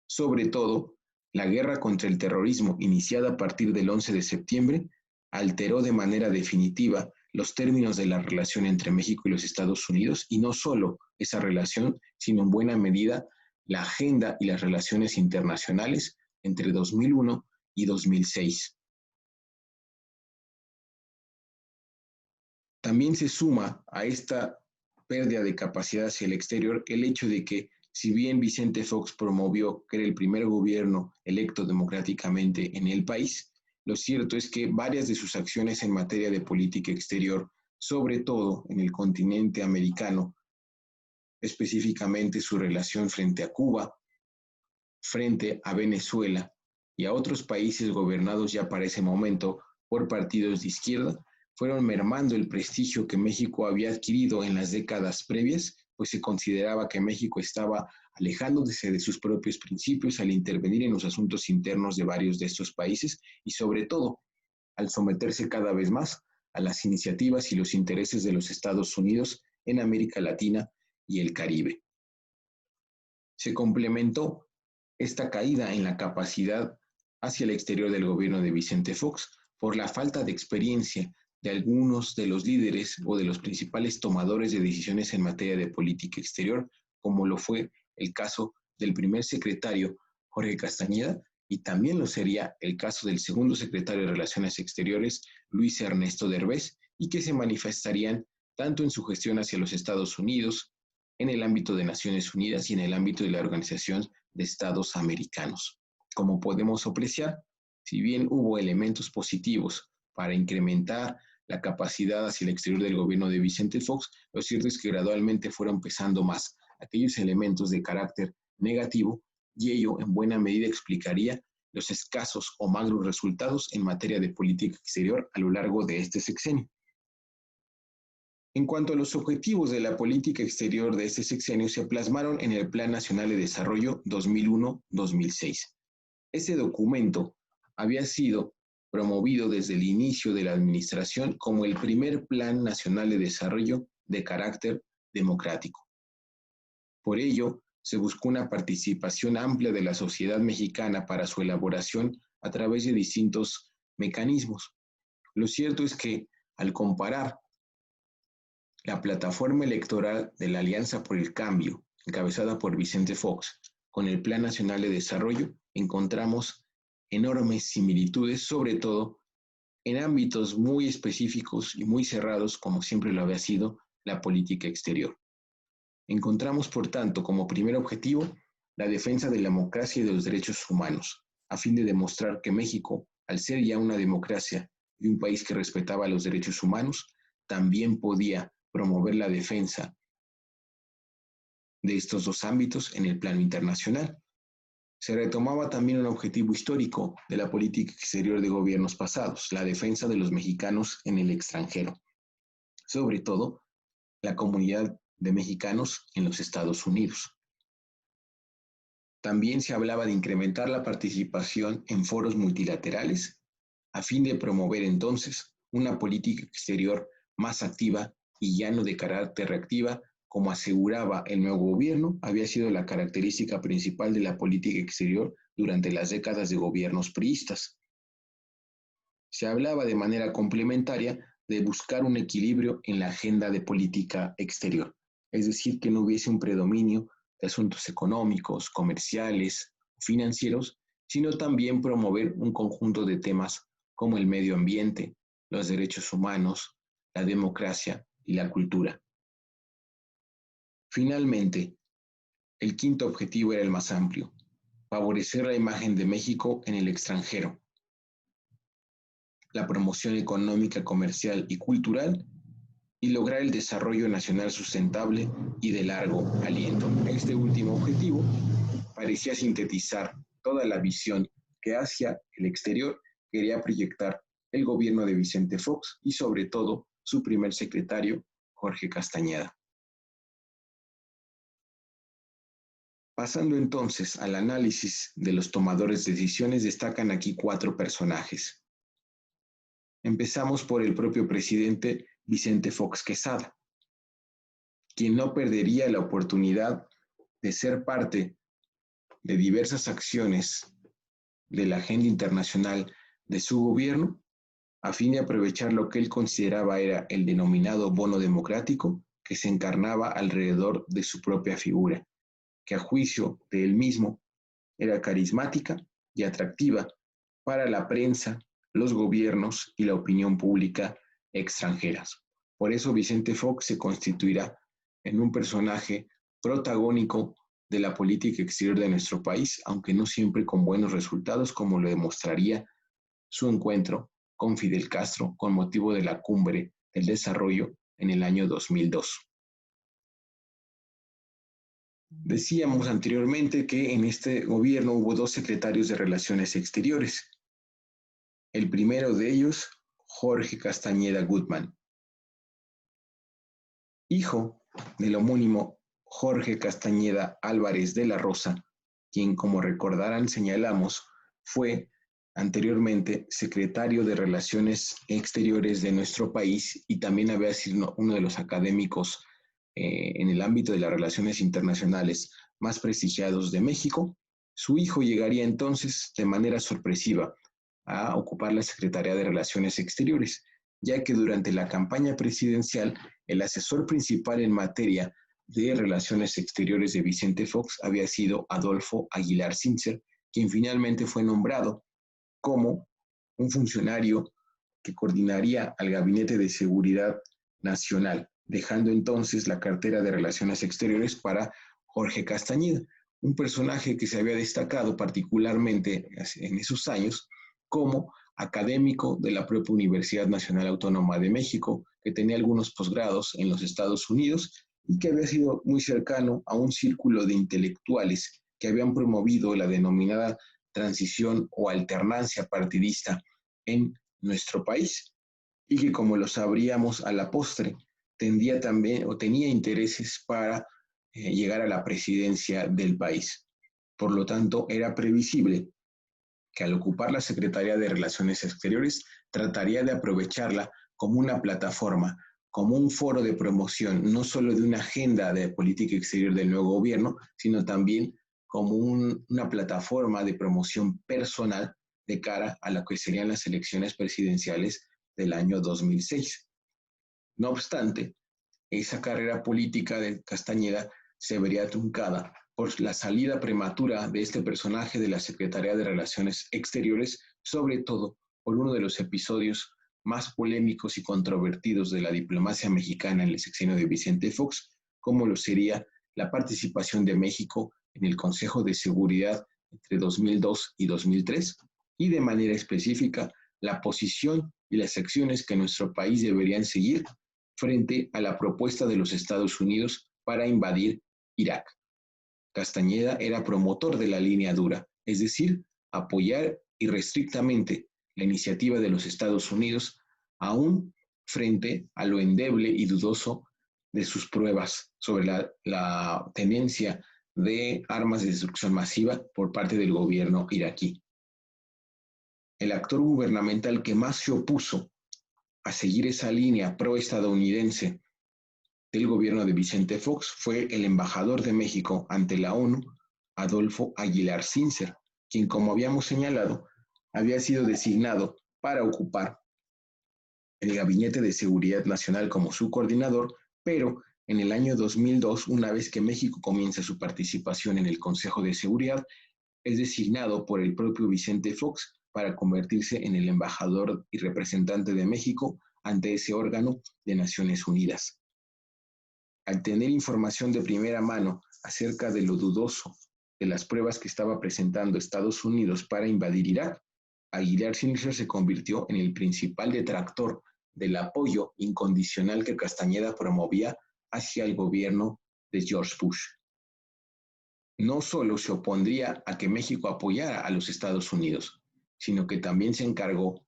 Sobre todo, la guerra contra el terrorismo, iniciada a partir del 11 de septiembre, alteró de manera definitiva los términos de la relación entre México y los Estados Unidos, y no solo esa relación, sino en buena medida la agenda y las relaciones internacionales entre 2001 y 2006. También se suma a esta pérdida de capacidad hacia el exterior el hecho de que, si bien Vicente Fox promovió que era el primer gobierno electo democráticamente en el país, lo cierto es que varias de sus acciones en materia de política exterior, sobre todo en el continente americano, específicamente su relación frente a Cuba, frente a Venezuela y a otros países gobernados ya para ese momento por partidos de izquierda, fueron mermando el prestigio que México había adquirido en las décadas previas, pues se consideraba que México estaba alejándose de sus propios principios al intervenir en los asuntos internos de varios de estos países y sobre todo al someterse cada vez más a las iniciativas y los intereses de los Estados Unidos en América Latina y el Caribe. Se complementó esta caída en la capacidad hacia el exterior del gobierno de Vicente Fox por la falta de experiencia de algunos de los líderes o de los principales tomadores de decisiones en materia de política exterior, como lo fue el caso del primer secretario Jorge Castañeda y también lo sería el caso del segundo secretario de Relaciones Exteriores, Luis Ernesto Derbez, y que se manifestarían tanto en su gestión hacia los Estados Unidos, en el ámbito de Naciones Unidas y en el ámbito de la Organización de Estados Americanos. Como podemos apreciar, si bien hubo elementos positivos para incrementar la capacidad hacia el exterior del gobierno de Vicente Fox, lo cierto es que gradualmente fueron pesando más aquellos elementos de carácter negativo y ello en buena medida explicaría los escasos o magros resultados en materia de política exterior a lo largo de este sexenio. En cuanto a los objetivos de la política exterior de este sexenio, se plasmaron en el Plan Nacional de Desarrollo 2001-2006. Este documento había sido promovido desde el inicio de la administración como el primer Plan Nacional de Desarrollo de carácter democrático. Por ello, se buscó una participación amplia de la sociedad mexicana para su elaboración a través de distintos mecanismos. Lo cierto es que, al comparar la plataforma electoral de la Alianza por el Cambio, encabezada por Vicente Fox, con el Plan Nacional de Desarrollo, encontramos enormes similitudes, sobre todo en ámbitos muy específicos y muy cerrados, como siempre lo había sido la política exterior. Encontramos, por tanto, como primer objetivo la defensa de la democracia y de los derechos humanos, a fin de demostrar que México, al ser ya una democracia y un país que respetaba los derechos humanos, también podía promover la defensa de estos dos ámbitos en el plano internacional. Se retomaba también un objetivo histórico de la política exterior de gobiernos pasados, la defensa de los mexicanos en el extranjero, sobre todo la comunidad de mexicanos en los Estados Unidos. También se hablaba de incrementar la participación en foros multilaterales a fin de promover entonces una política exterior más activa y ya no de carácter reactiva, como aseguraba el nuevo gobierno, había sido la característica principal de la política exterior durante las décadas de gobiernos priistas. Se hablaba de manera complementaria de buscar un equilibrio en la agenda de política exterior, es decir, que no hubiese un predominio de asuntos económicos, comerciales, financieros, sino también promover un conjunto de temas como el medio ambiente, los derechos humanos, la democracia y la cultura. Finalmente, el quinto objetivo era el más amplio: favorecer la imagen de México en el extranjero, la promoción económica, comercial y cultural, y lograr el desarrollo nacional sustentable y de largo aliento. Este último objetivo parecía sintetizar toda la visión que hacia el exterior quería proyectar el gobierno de Vicente Fox y sobre todo su primer secretario, Jorge Castañeda. Pasando entonces al análisis de los tomadores de decisiones, destacan aquí 4 personajes. Empezamos por el propio presidente Vicente Fox Quesada, quien no perdería la oportunidad de ser parte de diversas acciones de la agenda internacional de su gobierno, a fin de aprovechar lo que él consideraba era el denominado bono democrático, que se encarnaba alrededor de su propia figura, que a juicio de él mismo era carismática y atractiva para la prensa, los gobiernos y la opinión pública extranjeras. Por eso Vicente Fox se constituirá en un personaje protagónico de la política exterior de nuestro país, aunque no siempre con buenos resultados, como lo demostraría su encuentro con Fidel Castro con motivo de la Cumbre del Desarrollo en el año 2002. Decíamos anteriormente que en este gobierno hubo 2 secretarios de Relaciones Exteriores. El primero de ellos, Jorge Castañeda Gutmann, hijo del homónimo Jorge Castañeda Álvarez de la Rosa, quien, como recordarán, señalamos, fue anteriormente secretario de Relaciones Exteriores de nuestro país y también había sido uno de los académicos en el ámbito de las relaciones internacionales más prestigiados de México. Su hijo llegaría entonces de manera sorpresiva a ocupar la Secretaría de Relaciones Exteriores, ya que durante la campaña presidencial el asesor principal en materia de Relaciones Exteriores de Vicente Fox había sido Adolfo Aguilar Sincer, quien finalmente fue nombrado como un funcionario que coordinaría al Gabinete de Seguridad Nacional, dejando entonces la cartera de Relaciones Exteriores para Jorge Castañeda, un personaje que se había destacado particularmente en esos años como académico de la propia Universidad Nacional Autónoma de México, que tenía algunos posgrados en los Estados Unidos y que había sido muy cercano a un círculo de intelectuales que habían promovido la denominada transición o alternancia partidista en nuestro país y que, como lo sabríamos a la postre, tendía también o tenía intereses para llegar a la presidencia del país. Por lo tanto, era previsible que al ocupar la Secretaría de Relaciones Exteriores trataría de aprovecharla como una plataforma, como un foro de promoción, no solo de una agenda de política exterior del nuevo gobierno, sino también como una plataforma de promoción personal de cara a lo que serían las elecciones presidenciales del año 2006. No obstante, esa carrera política de Castañeda se vería truncada por la salida prematura de este personaje de la Secretaría de Relaciones Exteriores, sobre todo por uno de los episodios más polémicos y controvertidos de la diplomacia mexicana en el sexenio de Vicente Fox, como lo sería la participación de México en el Consejo de Seguridad entre 2002 y 2003, y de manera específica la posición y las acciones que nuestro país deberían seguir frente a la propuesta de los Estados Unidos para invadir Irak. Castañeda era promotor de la línea dura, es decir, apoyar irrestrictamente la iniciativa de los Estados Unidos, aún frente a lo endeble y dudoso de sus pruebas sobre la tenencia de armas de destrucción masiva por parte del gobierno iraquí. El actor gubernamental que más se opuso a seguir esa línea pro-estadounidense del gobierno de Vicente Fox fue el embajador de México ante la ONU, Adolfo Aguilar Sincer, quien, como habíamos señalado, había sido designado para ocupar el Gabinete de Seguridad Nacional como su coordinador, pero en el año 2002, una vez que México comienza su participación en el Consejo de Seguridad, es designado por el propio Vicente Fox para convertirse en el embajador y representante de México ante ese órgano de Naciones Unidas. Al tener información de primera mano acerca de lo dudoso de las pruebas que estaba presentando Estados Unidos para invadir Irak, Aguilar Sincer se convirtió en el principal detractor del apoyo incondicional que Castañeda promovía hacia el gobierno de George Bush. No solo se opondría a que México apoyara a los Estados Unidos, sino que también se encargó,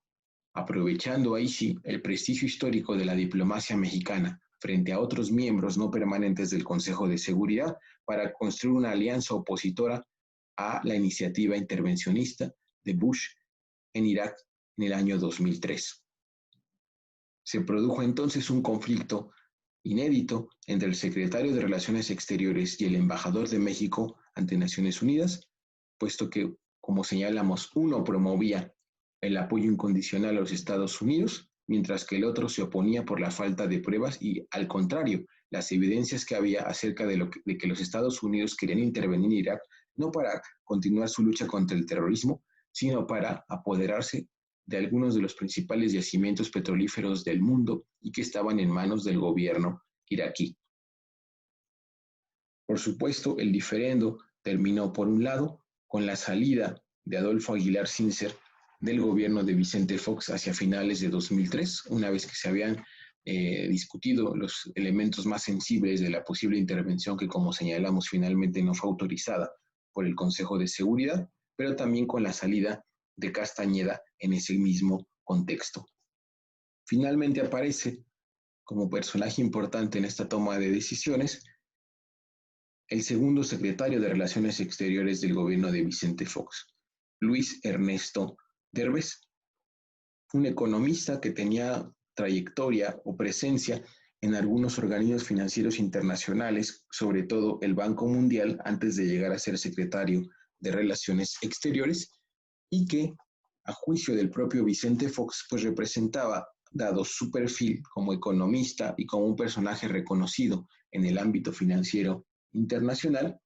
aprovechando ahí sí el prestigio histórico de la diplomacia mexicana frente a otros miembros no permanentes del Consejo de Seguridad, para construir una alianza opositora a la iniciativa intervencionista de Bush en Irak en el año 2003. Se produjo entonces un conflicto inédito entre el secretario de Relaciones Exteriores y el embajador de México ante Naciones Unidas, puesto que, como señalamos, uno promovía el apoyo incondicional a los Estados Unidos, mientras que el otro se oponía por la falta de pruebas y, al contrario, las evidencias que había acerca de que los Estados Unidos querían intervenir en Irak no para continuar su lucha contra el terrorismo, sino para apoderarse de algunos de los principales yacimientos petrolíferos del mundo y que estaban en manos del gobierno iraquí. Por supuesto, el diferendo terminó, por un lado, con la salida de Adolfo Aguilar Sincer del gobierno de Vicente Fox hacia finales de 2003, una vez que se habían discutido los elementos más sensibles de la posible intervención que, como señalamos, finalmente no fue autorizada por el Consejo de Seguridad, pero también con la salida de Castañeda en ese mismo contexto. Finalmente aparece como personaje importante en esta toma de decisiones el segundo secretario de Relaciones Exteriores del gobierno de Vicente Fox, Luis Ernesto Derbez, un economista que tenía trayectoria o presencia en algunos organismos financieros internacionales, sobre todo el Banco Mundial, antes de llegar a ser secretario de Relaciones Exteriores, y que, a juicio del propio Vicente Fox, pues representaba, dado su perfil como economista y como un personaje reconocido en el ámbito financiero internacional,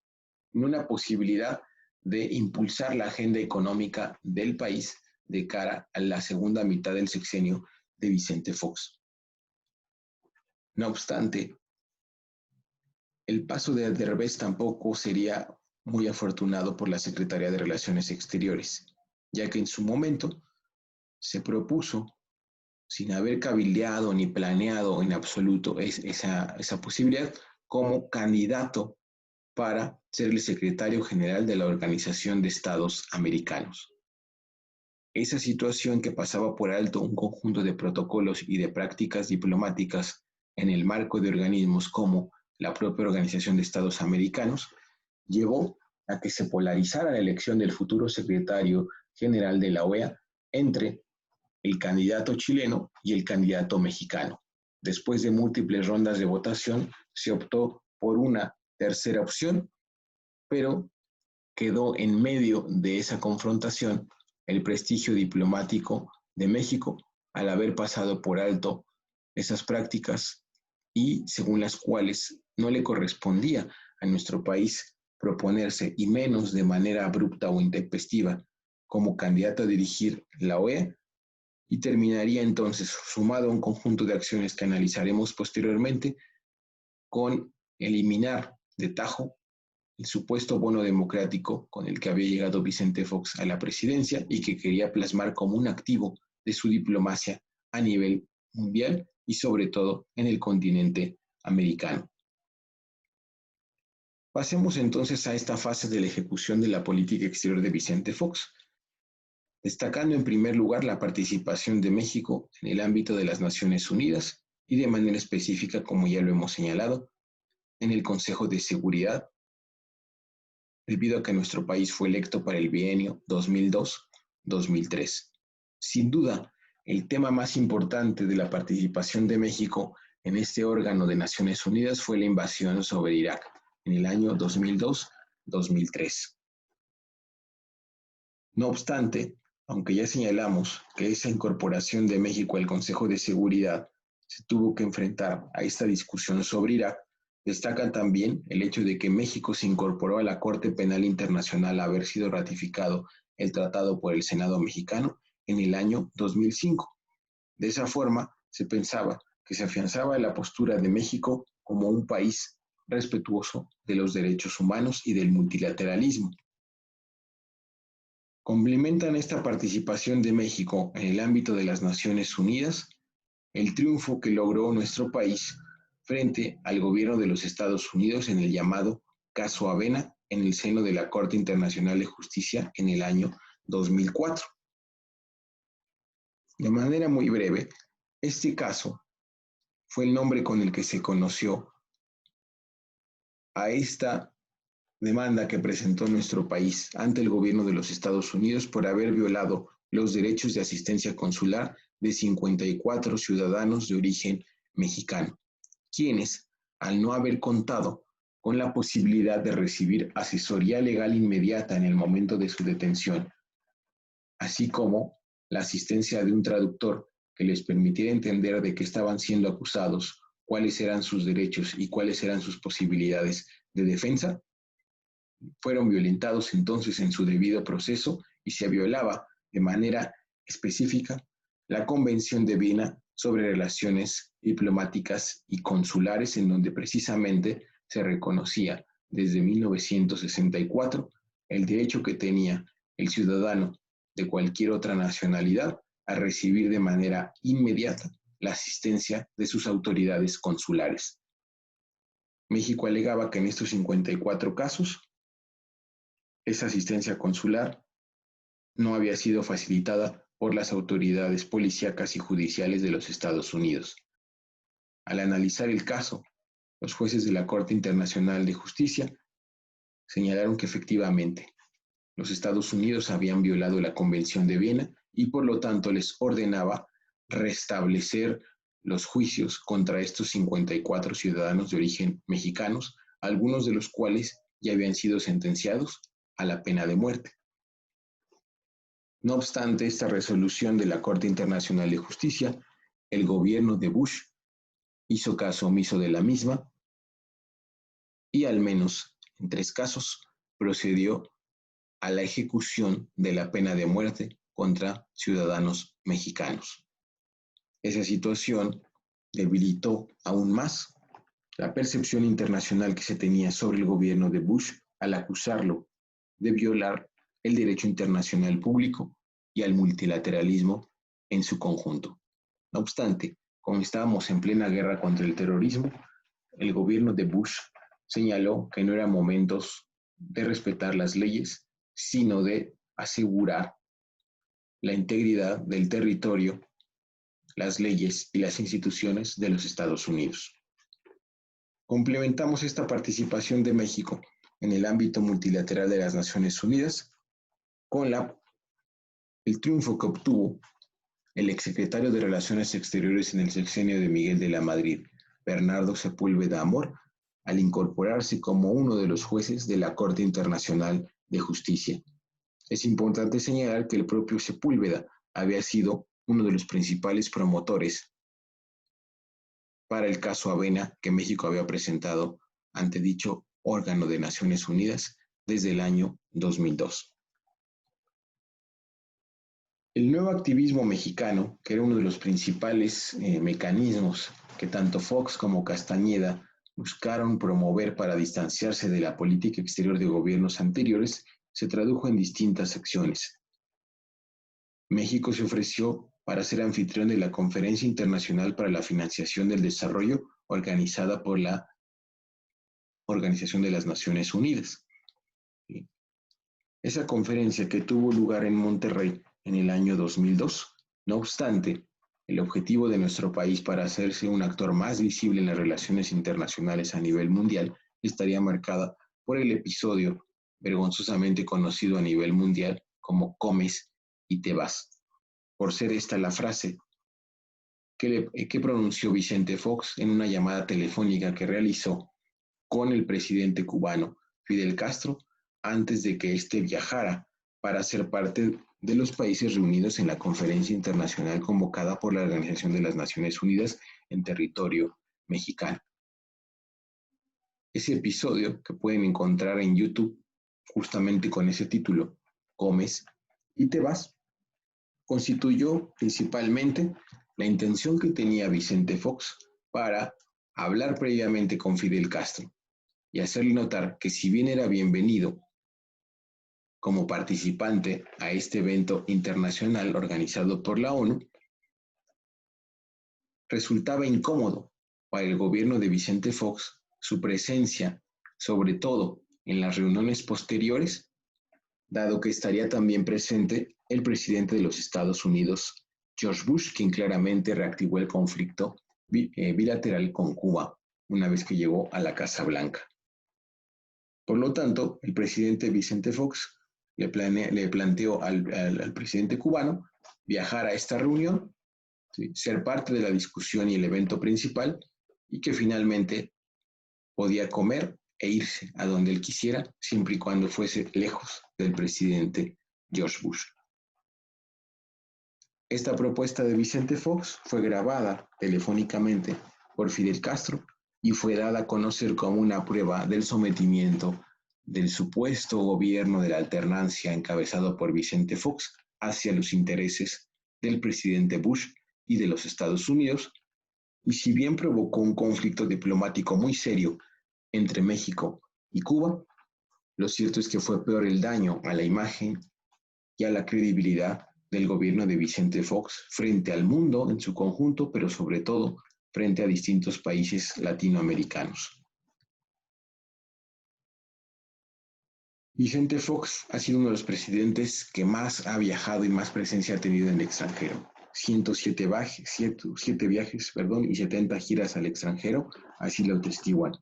una posibilidad de impulsar la agenda económica del país de cara a la segunda mitad del sexenio de Vicente Fox. No obstante, el paso de Derbez tampoco sería muy afortunado por la Secretaría de Relaciones Exteriores, ya que en su momento se propuso, sin haber cabildeado ni planeado en absoluto esa posibilidad, como candidato para ser el secretario general de la Organización de Estados Americanos. Esa situación que pasaba por alto un conjunto de protocolos y de prácticas diplomáticas en el marco de organismos como la propia Organización de Estados Americanos, llevó a que se polarizara la elección del futuro secretario general de la OEA entre el candidato chileno y el candidato mexicano. Después de múltiples rondas de votación, se optó por una tercera opción, pero quedó en medio de esa confrontación el prestigio diplomático de México al haber pasado por alto esas prácticas y según las cuales no le correspondía a nuestro país proponerse, y menos de manera abrupta o intempestiva, como candidato a dirigir la OEA, y terminaría entonces, sumado a un conjunto de acciones que analizaremos posteriormente, con eliminar de tajo el supuesto bono democrático con el que había llegado Vicente Fox a la presidencia y que quería plasmar como un activo de su diplomacia a nivel mundial y sobre todo en el continente americano. Pasemos entonces a esta fase de la ejecución de la política exterior de Vicente Fox, destacando en primer lugar la participación de México en el ámbito de las Naciones Unidas y de manera específica, como ya lo hemos señalado, en el Consejo de Seguridad, debido a que nuestro país fue electo para el bienio 2002-2003. Sin duda, el tema más importante de la participación de México en este órgano de Naciones Unidas fue la invasión sobre Irak en el año 2002-2003. No obstante, aunque ya señalamos que esa incorporación de México al Consejo de Seguridad se tuvo que enfrentar a esta discusión sobre Irak, destaca también el hecho de que México se incorporó a la Corte Penal Internacional a haber sido ratificado el tratado por el Senado mexicano en el año 2005. De esa forma, se pensaba que se afianzaba la postura de México como un país respetuoso de los derechos humanos y del multilateralismo. Complementan esta participación de México en el ámbito de las Naciones Unidas el triunfo que logró nuestro país frente al gobierno de los Estados Unidos en el llamado Caso Avena en el seno de la Corte Internacional de Justicia en el año 2004. De manera muy breve, este caso fue el nombre con el que se conoció a esta demanda que presentó nuestro país ante el gobierno de los Estados Unidos por haber violado los derechos de asistencia consular de 54 ciudadanos de origen mexicano, quienes, al no haber contado con la posibilidad de recibir asesoría legal inmediata en el momento de su detención, así como la asistencia de un traductor que les permitiera entender de qué estaban siendo acusados, cuáles eran sus derechos y cuáles eran sus posibilidades de defensa, fueron violentados entonces en su debido proceso y se violaba de manera específica la Convención de Viena sobre relaciones diplomáticas y consulares, en donde precisamente se reconocía desde 1964 el derecho que tenía el ciudadano de cualquier otra nacionalidad a recibir de manera inmediata la asistencia de sus autoridades consulares. México alegaba que en estos 54 casos esa asistencia consular no había sido facilitada por las autoridades policíacas y judiciales de los Estados Unidos. Al analizar el caso, los jueces de la Corte Internacional de Justicia señalaron que efectivamente los Estados Unidos habían violado la Convención de Viena y por lo tanto les ordenaba restablecer los juicios contra estos 54 ciudadanos de origen mexicanos, algunos de los cuales ya habían sido sentenciados a la pena de muerte. No obstante esta resolución de la Corte Internacional de Justicia, el gobierno de Bush hizo caso omiso de la misma y al menos en 3 casos procedió a la ejecución de la pena de muerte contra ciudadanos mexicanos. Esa situación debilitó aún más la percepción internacional que se tenía sobre el gobierno de Bush al acusarlo de violar el derecho internacional público y al multilateralismo en su conjunto. No obstante, como estábamos en plena guerra contra el terrorismo, el gobierno de Bush señaló que no eran momentos de respetar las leyes, sino de asegurar la integridad del territorio, las leyes y las instituciones de los Estados Unidos. Complementamos esta participación de México en el ámbito multilateral de las Naciones Unidas con el triunfo que obtuvo el exsecretario de Relaciones Exteriores en el sexenio de Miguel de la Madrid, Bernardo Sepúlveda Amor, al incorporarse como uno de los jueces de la Corte Internacional de Justicia. Es importante señalar que el propio Sepúlveda había sido uno de los principales promotores para el caso Avena que México había presentado ante dicho órgano de Naciones Unidas desde el año 2002. El nuevo activismo mexicano, que era uno de los principales mecanismos que tanto Fox como Castañeda buscaron promover para distanciarse de la política exterior de gobiernos anteriores, se tradujo en distintas acciones. México se ofreció para ser anfitrión de la Conferencia Internacional para la Financiación del Desarrollo organizada por la Organización de las Naciones Unidas. Esa conferencia que tuvo lugar en Monterrey en el año 2002. No obstante, el objetivo de nuestro país para hacerse un actor más visible en las relaciones internacionales a nivel mundial estaría marcada por el episodio vergonzosamente conocido a nivel mundial como comes y te vas, por ser esta la frase que pronunció Vicente Fox en una llamada telefónica que realizó con el presidente cubano Fidel Castro antes de que éste viajara para ser parte de los países reunidos en la conferencia internacional convocada por la Organización de las Naciones Unidas en territorio mexicano. Ese episodio que pueden encontrar en YouTube justamente con ese título, Comes y te vas, constituyó principalmente la intención que tenía Vicente Fox para hablar previamente con Fidel Castro y hacerle notar que si bien era bienvenido como participante a este evento internacional organizado por la ONU, resultaba incómodo para el gobierno de Vicente Fox su presencia, sobre todo en las reuniones posteriores, dado que estaría también presente el presidente de los Estados Unidos, George Bush, quien claramente reactivó el conflicto bilateral con Cuba una vez que llegó a la Casa Blanca. Por lo tanto, el presidente Vicente Fox le planteó al presidente cubano viajar a esta reunión, ¿sí?, ser parte de la discusión y el evento principal, y que finalmente podía comer e irse a donde él quisiera, siempre y cuando fuese lejos del presidente George Bush. Esta propuesta de Vicente Fox fue grabada telefónicamente por Fidel Castro y fue dada a conocer como una prueba del sometimiento del supuesto gobierno de la alternancia encabezado por Vicente Fox hacia los intereses del presidente Bush y de los Estados Unidos, y si bien provocó un conflicto diplomático muy serio entre México y Cuba, lo cierto es que fue peor el daño a la imagen y a la credibilidad del gobierno de Vicente Fox frente al mundo en su conjunto, pero sobre todo frente a distintos países latinoamericanos. Vicente Fox ha sido uno de los presidentes que más ha viajado y más presencia ha tenido en el extranjero. 107 viajes y 70 giras al extranjero, así lo atestiguan.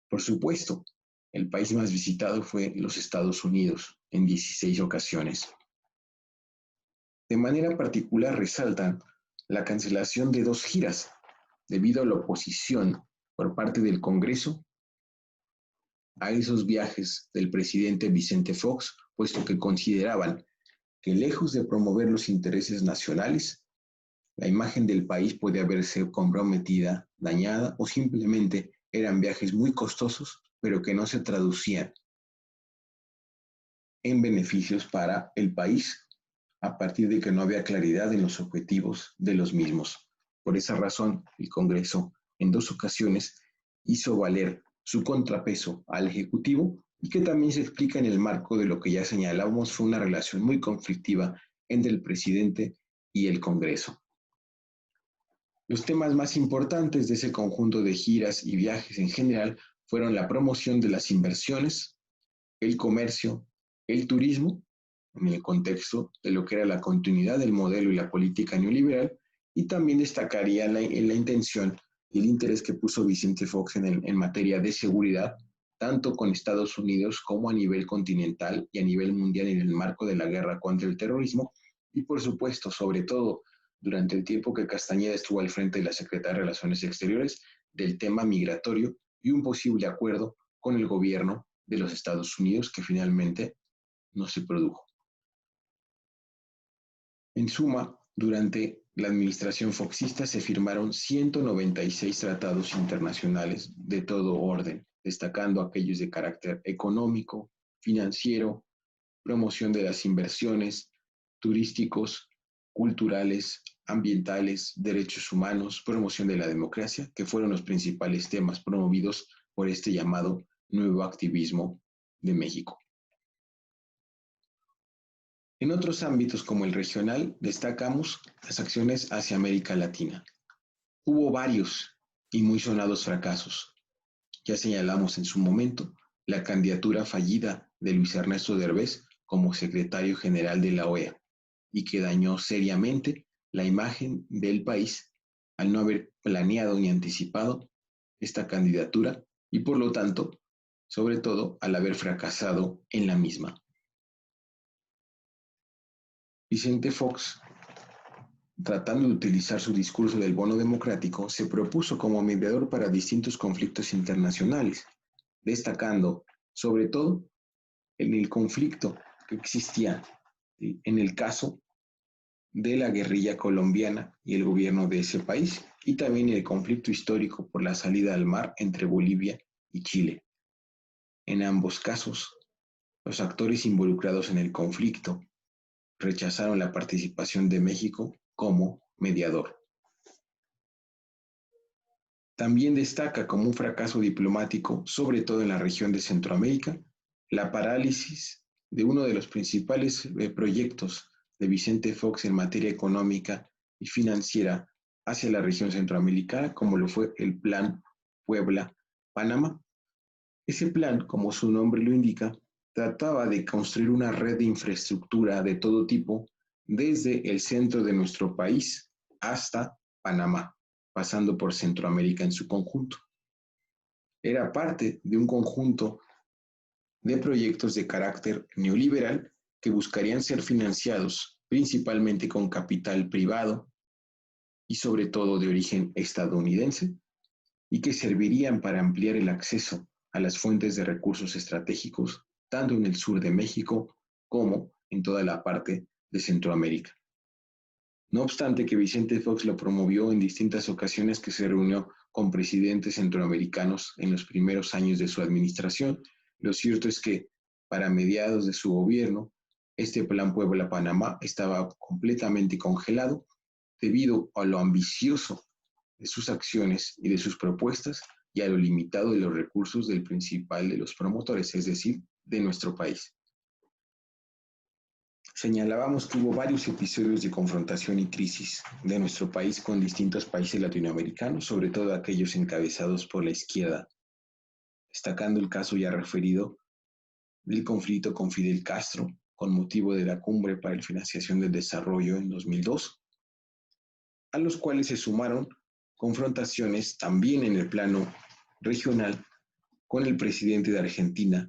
Por supuesto, el país más visitado fue los Estados Unidos, en 16 ocasiones. De manera particular resaltan la cancelación de 2 giras, debido a la oposición por parte del Congreso a esos viajes del presidente Vicente Fox, puesto que consideraban que lejos de promover los intereses nacionales, la imagen del país podía verse comprometida, dañada o simplemente eran viajes muy costosos, pero que no se traducían en beneficios para el país, a partir de que no había claridad en los objetivos de los mismos. Por esa razón, el Congreso en 2 ocasiones hizo valer su contrapeso al Ejecutivo y que también se explica en el marco de lo que ya señalábamos, fue una relación muy conflictiva entre el presidente y el Congreso. Los temas más importantes de ese conjunto de giras y viajes en general fueron la promoción de las inversiones, el comercio, el turismo, en el contexto de lo que era la continuidad del modelo y la política neoliberal, y también destacaría la intención y el interés que puso Vicente Fox en materia de seguridad, tanto con Estados Unidos como a nivel continental y a nivel mundial en el marco de la guerra contra el terrorismo, y por supuesto, sobre todo, durante el tiempo que Castañeda estuvo al frente de la Secretaría de Relaciones Exteriores, del tema migratorio y un posible acuerdo con el gobierno de los Estados Unidos que finalmente no se produjo. En suma, durante la administración foxista se firmaron 196 tratados internacionales de todo orden, destacando aquellos de carácter económico, financiero, promoción de las inversiones, turísticos, culturales, ambientales, derechos humanos, promoción de la democracia, que fueron los principales temas promovidos por este llamado nuevo activismo de México. En otros ámbitos como el regional, destacamos las acciones hacia América Latina. Hubo varios y muy sonados fracasos. Ya señalamos en su momento la candidatura fallida de Luis Ernesto Derbez como secretario general de la OEA y que dañó seriamente la imagen del país al no haber planeado ni anticipado esta candidatura y por lo tanto, sobre todo, al haber fracasado en la misma. Vicente Fox, tratando de utilizar su discurso del bono democrático, se propuso como mediador para distintos conflictos internacionales, destacando, sobre todo, en el conflicto que existía en el caso de la guerrilla colombiana y el gobierno de ese país, y también el conflicto histórico por la salida al mar entre Bolivia y Chile. En ambos casos, los actores involucrados en el conflicto rechazaron la participación de México como mediador. También destaca como un fracaso diplomático, sobre todo en la región de Centroamérica, la parálisis de uno de los principales proyectos de Vicente Fox en materia económica y financiera hacia la región centroamericana, como lo fue el Plan Puebla-Panamá. Ese plan, como su nombre lo indica, trataba de construir una red de infraestructura de todo tipo desde el centro de nuestro país hasta Panamá, pasando por Centroamérica en su conjunto. Era parte de un conjunto de proyectos de carácter neoliberal que buscarían ser financiados principalmente con capital privado y sobre todo de origen estadounidense y que servirían para ampliar el acceso a las fuentes de recursos estratégicos tanto en el sur de México como en toda la parte de Centroamérica. No obstante que Vicente Fox lo promovió en distintas ocasiones que se reunió con presidentes centroamericanos en los primeros años de su administración, lo cierto es que para mediados de su gobierno, este plan Puebla-Panamá estaba completamente congelado debido a lo ambicioso de sus acciones y de sus propuestas y a lo limitado de los recursos del principal de los promotores, es decir, de nuestro país. Señalábamos que hubo varios episodios de confrontación y crisis de nuestro país con distintos países latinoamericanos, sobre todo aquellos encabezados por la izquierda, destacando el caso ya referido del conflicto con Fidel Castro con motivo de la Cumbre para la Financiación del Desarrollo en 2002, a los cuales se sumaron confrontaciones también en el plano regional con el presidente de Argentina,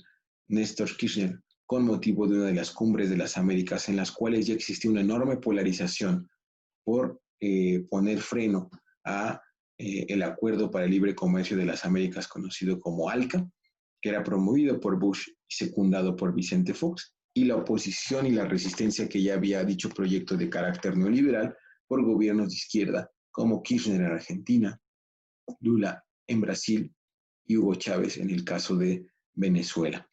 Néstor Kirchner, con motivo de una de las cumbres de las Américas en las cuales ya existía una enorme polarización por poner freno a el Acuerdo para el Libre Comercio de las Américas, conocido como ALCA, que era promovido por Bush y secundado por Vicente Fox, y la oposición y la resistencia que ya había dicho proyecto de carácter neoliberal por gobiernos de izquierda como Kirchner en Argentina, Lula en Brasil y Hugo Chávez en el caso de Venezuela.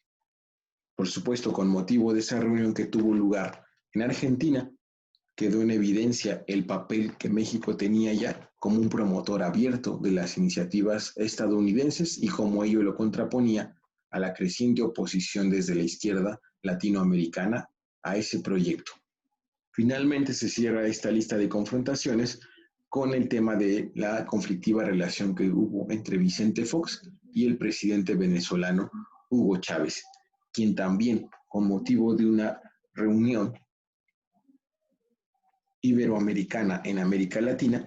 Por supuesto, con motivo de esa reunión que tuvo lugar en Argentina, quedó en evidencia el papel que México tenía ya como un promotor abierto de las iniciativas estadounidenses y cómo ello lo contraponía a la creciente oposición desde la izquierda latinoamericana a ese proyecto. Finalmente se cierra esta lista de confrontaciones con el tema de la conflictiva relación que hubo entre Vicente Fox y el presidente venezolano Hugo Chávez, quien también, con motivo de una reunión iberoamericana en América Latina,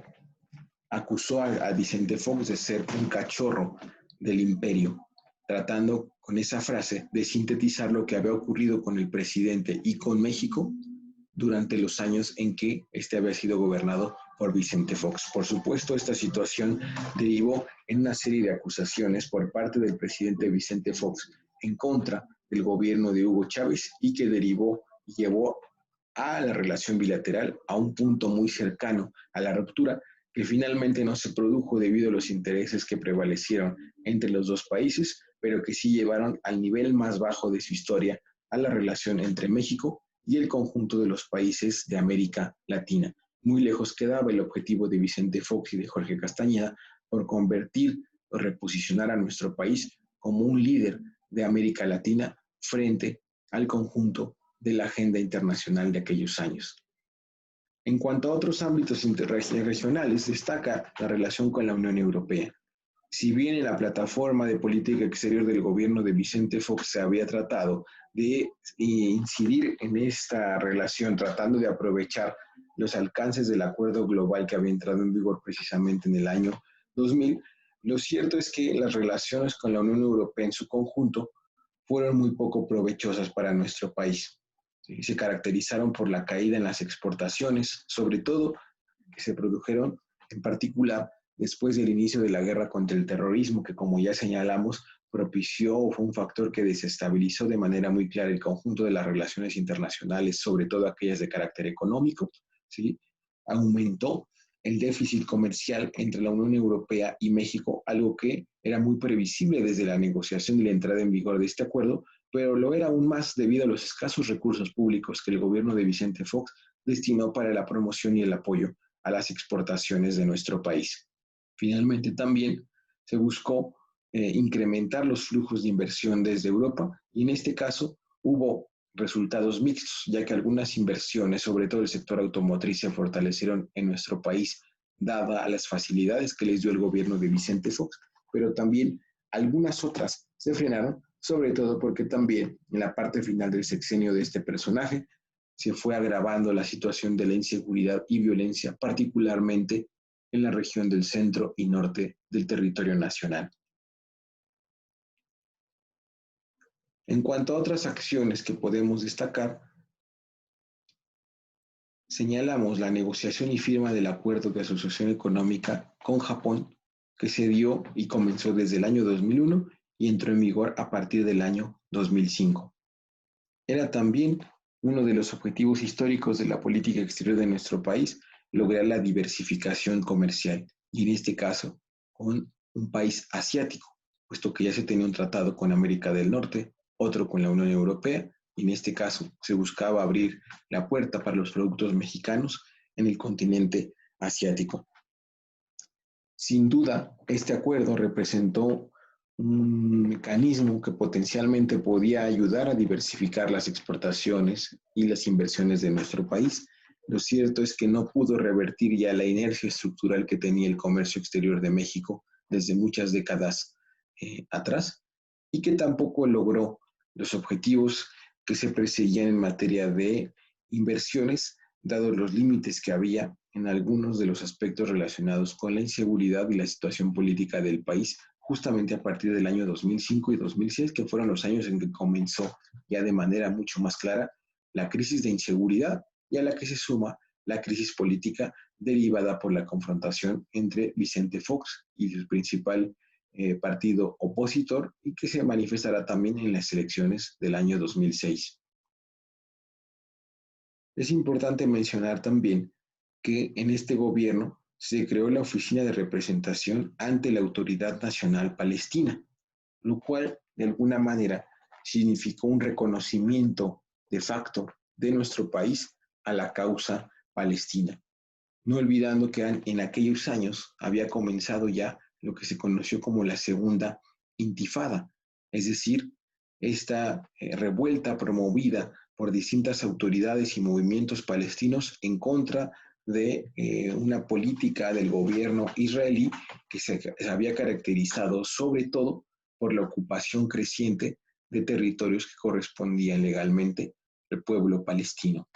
acusó a Vicente Fox de ser un cachorro del imperio, tratando con esa frase de sintetizar lo que había ocurrido con el presidente y con México durante los años en que este había sido gobernado por Vicente Fox. Por supuesto, esta situación derivó en una serie de acusaciones por parte del presidente Vicente Fox en contra del gobierno de Hugo Chávez y que derivó y llevó a la relación bilateral a un punto muy cercano a la ruptura que finalmente no se produjo debido a los intereses que prevalecieron entre los dos países, pero que sí llevaron al nivel más bajo de su historia a la relación entre México y el conjunto de los países de América Latina. Muy lejos quedaba el objetivo de Vicente Fox y de Jorge Castañeda por convertir o reposicionar a nuestro país como un líder de América Latina frente al conjunto de la agenda internacional de aquellos años. En cuanto a otros ámbitos regionales, destaca la relación con la Unión Europea. Si bien en la plataforma de política exterior del gobierno de Vicente Fox se había tratado de incidir en esta relación, tratando de aprovechar los alcances del acuerdo global que había entrado en vigor precisamente en el año 2000, lo cierto es que las relaciones con la Unión Europea en su conjunto fueron muy poco provechosas para nuestro país. ¿Sí? Se caracterizaron por la caída en las exportaciones, sobre todo que se produjeron en particular después del inicio de la guerra contra el terrorismo, que como ya señalamos, propició o fue un factor que desestabilizó de manera muy clara el conjunto de las relaciones internacionales, sobre todo aquellas de carácter económico, ¿sí? Aumentó el déficit comercial entre la Unión Europea y México, algo que era muy previsible desde la negociación y la entrada en vigor de este acuerdo, pero lo era aún más debido a los escasos recursos públicos que el gobierno de Vicente Fox destinó para la promoción y el apoyo a las exportaciones de nuestro país. Finalmente también se buscó incrementar los flujos de inversión desde Europa y en este caso hubo resultados mixtos, ya que algunas inversiones, sobre todo el sector automotriz, se fortalecieron en nuestro país, dada a las facilidades que les dio el gobierno de Vicente Fox, pero también algunas otras se frenaron, sobre todo porque también en la parte final del sexenio de este personaje se fue agravando la situación de la inseguridad y violencia, particularmente en la región del centro y norte del territorio nacional. En cuanto a otras acciones que podemos destacar, señalamos la negociación y firma del acuerdo de asociación económica con Japón, que se dio y comenzó desde el año 2001 y entró en vigor a partir del año 2005. Era también uno de los objetivos históricos de la política exterior de nuestro país, lograr la diversificación comercial, y en este caso con un país asiático, puesto que ya se tenía un tratado con América del Norte, otro con la Unión Europea, y en este caso se buscaba abrir la puerta para los productos mexicanos en el continente asiático. Sin duda, este acuerdo representó un mecanismo que potencialmente podía ayudar a diversificar las exportaciones y las inversiones de nuestro país. Lo cierto es que no pudo revertir ya la inercia estructural que tenía el comercio exterior de México desde muchas décadas atrás y que tampoco logró los objetivos que se perseguían en materia de inversiones, dados los límites que había en algunos de los aspectos relacionados con la inseguridad y la situación política del país, justamente a partir del año 2005 y 2006, que fueron los años en que comenzó ya de manera mucho más clara la crisis de inseguridad y a la que se suma la crisis política derivada por la confrontación entre Vicente Fox y su principal partido opositor y que se manifestará también en las elecciones del año 2006. Es importante mencionar también que en este gobierno se creó la Oficina de Representación ante la Autoridad Nacional Palestina, lo cual de alguna manera significó un reconocimiento de facto de nuestro país a la causa palestina. No olvidando que en aquellos años había comenzado ya lo que se conoció como la Segunda Intifada, es decir, esta revuelta promovida por distintas autoridades y movimientos palestinos en contra de una política del gobierno israelí que se había caracterizado sobre todo por la ocupación creciente de territorios que correspondían legalmente al pueblo palestino.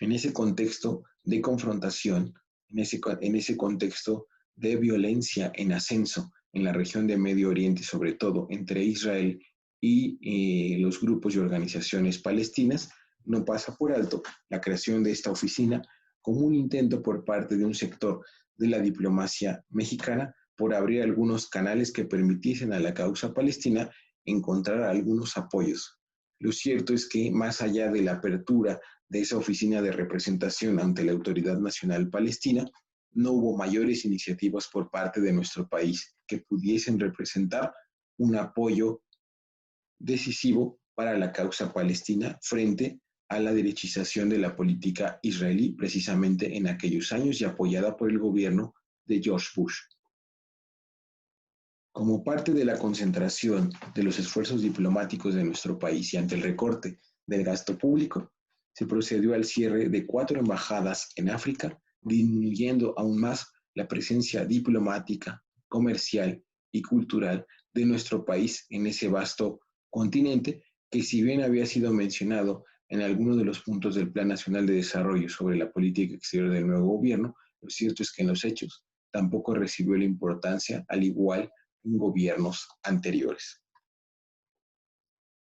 En ese contexto de confrontación, en ese contexto de violencia en ascenso en la región de Medio Oriente, sobre todo entre Israel y los grupos y organizaciones palestinas, no pasa por alto la creación de esta oficina como un intento por parte de un sector de la diplomacia mexicana por abrir algunos canales que permitiesen a la causa palestina encontrar algunos apoyos. Lo cierto es que más allá de la apertura de esa oficina de representación ante la Autoridad Nacional Palestina, no hubo mayores iniciativas por parte de nuestro país que pudiesen representar un apoyo decisivo para la causa palestina frente a la derechización de la política israelí precisamente en aquellos años y apoyada por el gobierno de George Bush. Como parte de la concentración de los esfuerzos diplomáticos de nuestro país y ante el recorte del gasto público, se procedió al cierre de 4 embajadas en África, disminuyendo aún más la presencia diplomática, comercial y cultural de nuestro país en ese vasto continente que, si bien había sido mencionado en algunos de los puntos del Plan Nacional de Desarrollo sobre la política exterior del nuevo gobierno, lo cierto es que en los hechos tampoco recibió la importancia al igual que en gobiernos anteriores.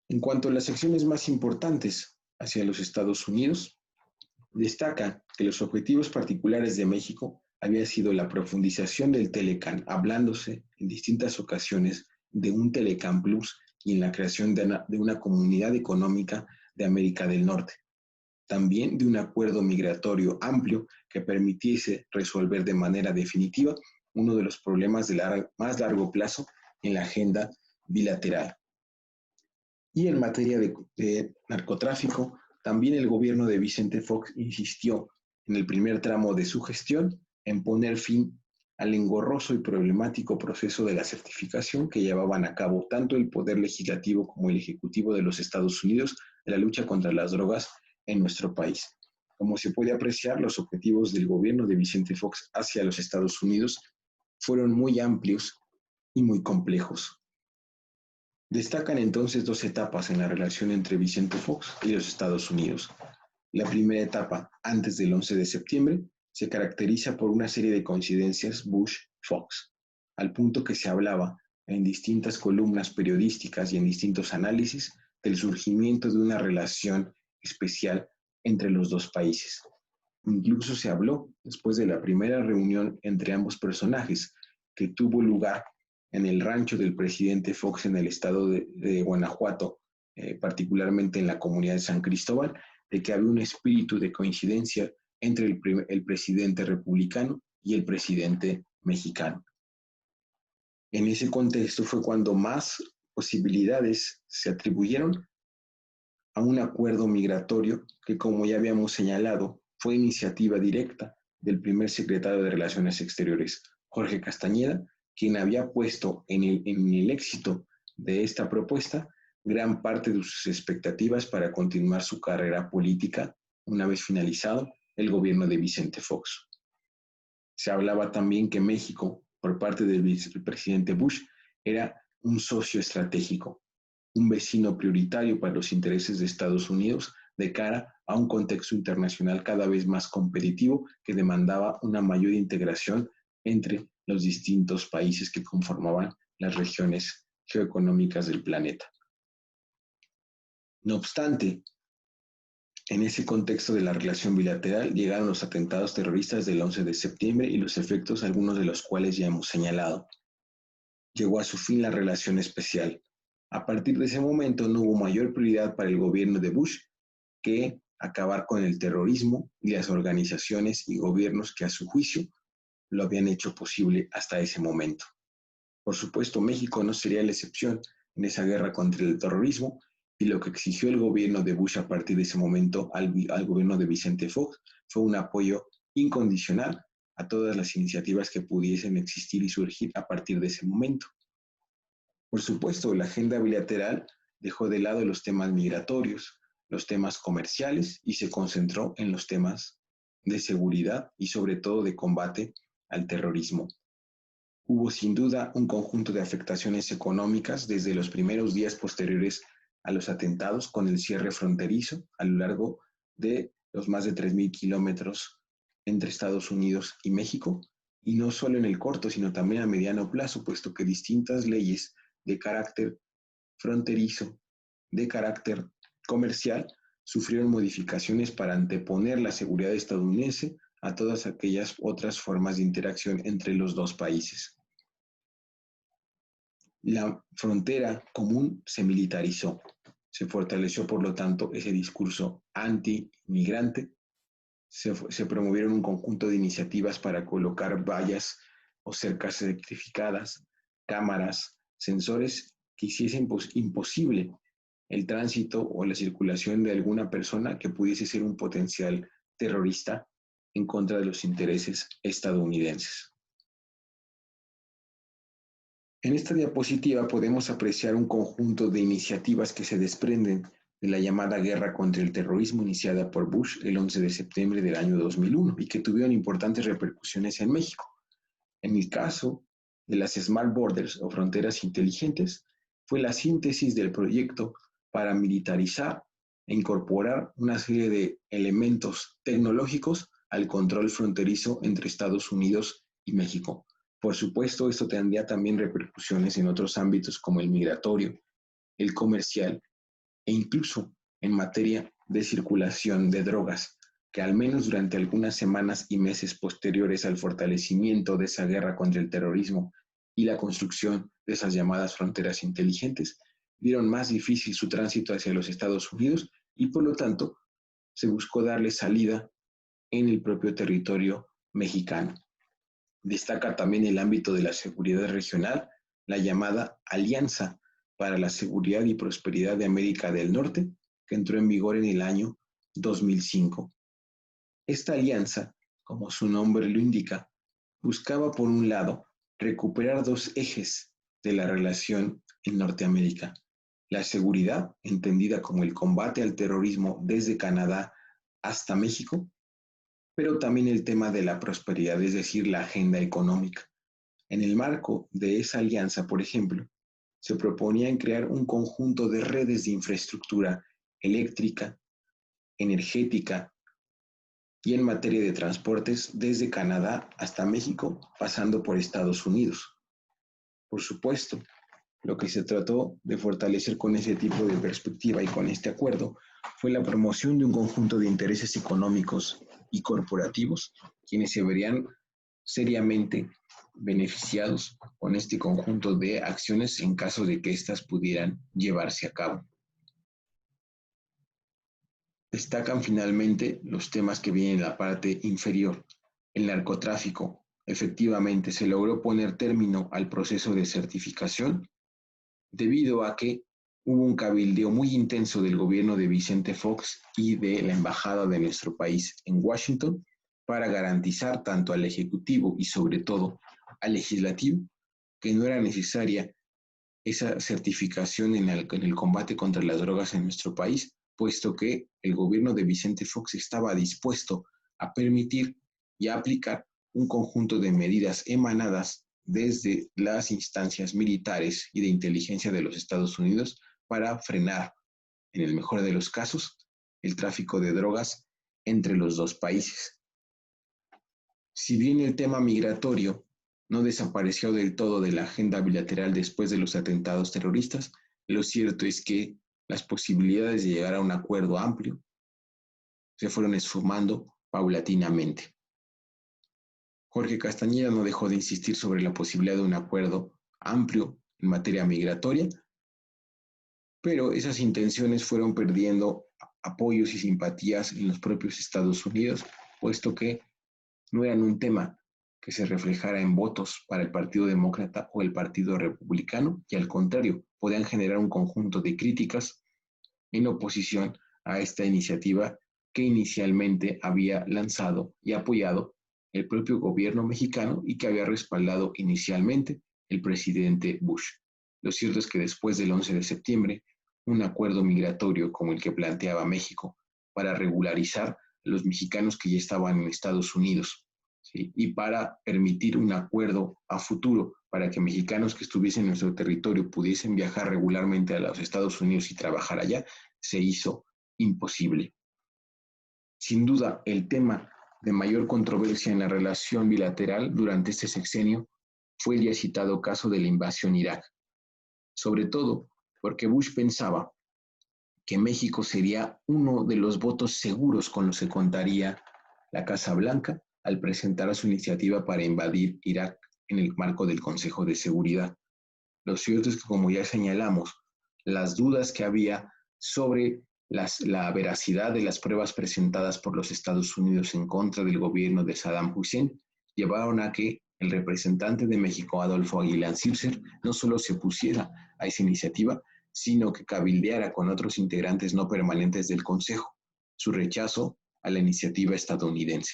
En cuanto a las acciones más importantes hacia los Estados Unidos, destaca que los objetivos particulares de México había sido la profundización del Telecán, hablándose en distintas ocasiones de un Telecán Plus y en la creación de una comunidad económica de América del Norte. También de un acuerdo migratorio amplio que permitiese resolver de manera definitiva uno de los problemas de más largo plazo en la agenda bilateral. Y en materia de narcotráfico, también el gobierno de Vicente Fox insistió en el primer tramo de su gestión en poner fin al engorroso y problemático proceso de la certificación que llevaban a cabo tanto el Poder Legislativo como el Ejecutivo de los Estados Unidos en la lucha contra las drogas en nuestro país. Como se puede apreciar, los objetivos del gobierno de Vicente Fox hacia los Estados Unidos fueron muy amplios y muy complejos. Destacan entonces 2 etapas en la relación entre Vicente Fox y los Estados Unidos. La primera etapa, antes del 11 de septiembre, se caracteriza por una serie de coincidencias Bush-Fox, al punto que se hablaba en distintas columnas periodísticas y en distintos análisis del surgimiento de una relación especial entre los dos países. Incluso se habló, después de la primera reunión entre ambos personajes, que tuvo lugar en el rancho del presidente Fox en el estado de Guanajuato, particularmente en la comunidad de San Cristóbal, de que había un espíritu de coincidencia entre el presidente republicano y el presidente mexicano. En ese contexto fue cuando más posibilidades se atribuyeron a un acuerdo migratorio que, como ya habíamos señalado, fue iniciativa directa del primer secretario de Relaciones Exteriores, Jorge Castañeda, quien había puesto en el éxito de esta propuesta gran parte de sus expectativas para continuar su carrera política una vez finalizado el gobierno de Vicente Fox. Se hablaba también que México, por parte del vicepresidente Bush, era un socio estratégico, un vecino prioritario para los intereses de Estados Unidos de cara a un contexto internacional cada vez más competitivo que demandaba una mayor integración entre los distintos países que conformaban las regiones geoeconómicas del planeta. No obstante, en ese contexto de la relación bilateral llegaron los atentados terroristas del 11 de septiembre y los efectos, algunos de los cuales ya hemos señalado. Llegó a su fin la relación especial. A partir de ese momento no hubo mayor prioridad para el gobierno de Bush que acabar con el terrorismo y las organizaciones y gobiernos que a su juicio lo habían hecho posible hasta ese momento. Por supuesto, México no sería la excepción en esa guerra contra el terrorismo Y lo que exigió el gobierno de Bush a partir de ese momento al gobierno de Vicente Fox fue un apoyo incondicional a todas las iniciativas que pudiesen existir y surgir a partir de ese momento. Por supuesto, la agenda bilateral dejó de lado los temas migratorios, los temas comerciales y se concentró en los temas de seguridad y sobre todo de combate al terrorismo. Hubo sin duda un conjunto de afectaciones económicas desde los primeros días posteriores a los atentados con el cierre fronterizo a lo largo de los más de 3.000 kilómetros entre Estados Unidos y México, y no solo en el corto, sino también a mediano plazo, puesto que distintas leyes de carácter fronterizo, de carácter comercial, sufrieron modificaciones para anteponer la seguridad estadounidense a todas aquellas otras formas de interacción entre los dos países. La frontera común se militarizó. Se fortaleció, por lo tanto, ese discurso anti-inmigrante. Se promovieron un conjunto de iniciativas para colocar vallas o cercas electrificadas, cámaras, sensores que hiciesen imposible el tránsito o la circulación de alguna persona que pudiese ser un potencial terrorista en contra de los intereses estadounidenses. En esta diapositiva podemos apreciar un conjunto de iniciativas que se desprenden de la llamada guerra contra el terrorismo iniciada por Bush el 11 de septiembre del año 2001 y que tuvieron importantes repercusiones en México. En el caso de las Smart Borders o fronteras inteligentes, fue la síntesis del proyecto para militarizar e incorporar una serie de elementos tecnológicos al control fronterizo entre Estados Unidos y México. Por supuesto, esto tendría también repercusiones en otros ámbitos como el migratorio, el comercial e incluso en materia de circulación de drogas, que al menos durante algunas semanas y meses posteriores al fortalecimiento de esa guerra contra el terrorismo y la construcción de esas llamadas fronteras inteligentes, vieron más difícil su tránsito hacia los Estados Unidos y por lo tanto se buscó darle salida en el propio territorio mexicano. Destaca también el ámbito de la seguridad regional, la llamada Alianza para la Seguridad y Prosperidad de América del Norte, que entró en vigor en el año 2005. Esta alianza, como su nombre lo indica, buscaba por un lado recuperar dos ejes de la relación en Norteamérica: la seguridad, entendida como el combate al terrorismo desde Canadá hasta México, pero también el tema de la prosperidad, es decir, la agenda económica. En el marco de esa alianza, por ejemplo, se proponía en crear un conjunto de redes de infraestructura eléctrica, energética y en materia de transportes desde Canadá hasta México, pasando por Estados Unidos. Por supuesto, lo que se trató de fortalecer con ese tipo de perspectiva y con este acuerdo fue la promoción de un conjunto de intereses económicos y corporativos, quienes se verían seriamente beneficiados con este conjunto de acciones en caso de que éstas pudieran llevarse a cabo. Destacan finalmente los temas que vienen en la parte inferior. El narcotráfico. Efectivamente, se logró poner término al proceso de certificación debido a que hubo un cabildeo muy intenso del gobierno de Vicente Fox y de la embajada de nuestro país en Washington para garantizar tanto al Ejecutivo y sobre todo al Legislativo que no era necesaria esa certificación en el combate contra las drogas en nuestro país, puesto que el gobierno de Vicente Fox estaba dispuesto a permitir y a aplicar un conjunto de medidas emanadas desde las instancias militares y de inteligencia de los Estados Unidos para frenar, en el mejor de los casos, el tráfico de drogas entre los dos países. Si bien el tema migratorio no desapareció del todo de la agenda bilateral después de los atentados terroristas, lo cierto es que las posibilidades de llegar a un acuerdo amplio se fueron esfumando paulatinamente. Jorge Castañeda no dejó de insistir sobre la posibilidad de un acuerdo amplio en materia migratoria, pero esas intenciones fueron perdiendo apoyos y simpatías en los propios Estados Unidos, puesto que no eran un tema que se reflejara en votos para el Partido Demócrata o el Partido Republicano, y al contrario, podían generar un conjunto de críticas en oposición a esta iniciativa que inicialmente había lanzado y apoyado el propio gobierno mexicano y que había respaldado inicialmente el presidente Bush. Lo cierto es que después del 11 de septiembre, un acuerdo migratorio como el que planteaba México para regularizar a los mexicanos que ya estaban en Estados Unidos, ¿sí? Y para permitir un acuerdo a futuro para que mexicanos que estuviesen en nuestro territorio pudiesen viajar regularmente a los Estados Unidos y trabajar allá, se hizo imposible. Sin duda, el tema de mayor controversia en la relación bilateral durante este sexenio fue el ya citado caso de la invasión a Irak, sobre todo porque Bush pensaba que México sería uno de los votos seguros con los que contaría la Casa Blanca al presentar su iniciativa para invadir Irak en el marco del Consejo de Seguridad. Lo cierto es que, como ya señalamos, las dudas que había sobre la veracidad de las pruebas presentadas por los Estados Unidos en contra del gobierno de Saddam Hussein llevaron a que el representante de México, Adolfo Aguilar Zipser, no solo se opusiera a esa iniciativa, sino que cabildeara con otros integrantes no permanentes del Consejo su rechazo a la iniciativa estadounidense.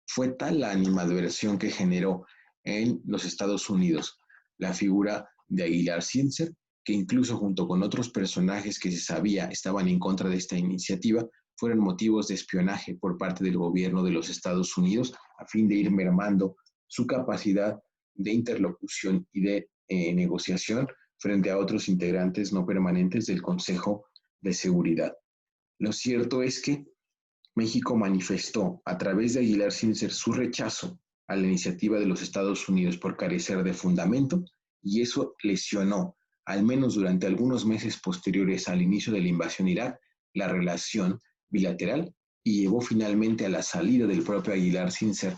Fue tal la animadversión que generó en los Estados Unidos la figura de Aguilar Zipser, que incluso junto con otros personajes que se sabía estaban en contra de esta iniciativa, fueron motivos de espionaje por parte del gobierno de los Estados Unidos a fin de ir mermando su capacidad de interlocución y de negociación frente a otros integrantes no permanentes del Consejo de Seguridad. Lo cierto es que México manifestó a través de Aguilar Zipser su rechazo a la iniciativa de los Estados Unidos por carecer de fundamento, y eso lesionó, al menos durante algunos meses posteriores al inicio de la invasión a Irak, la relación bilateral y llevó finalmente a la salida del propio Aguilar Zipser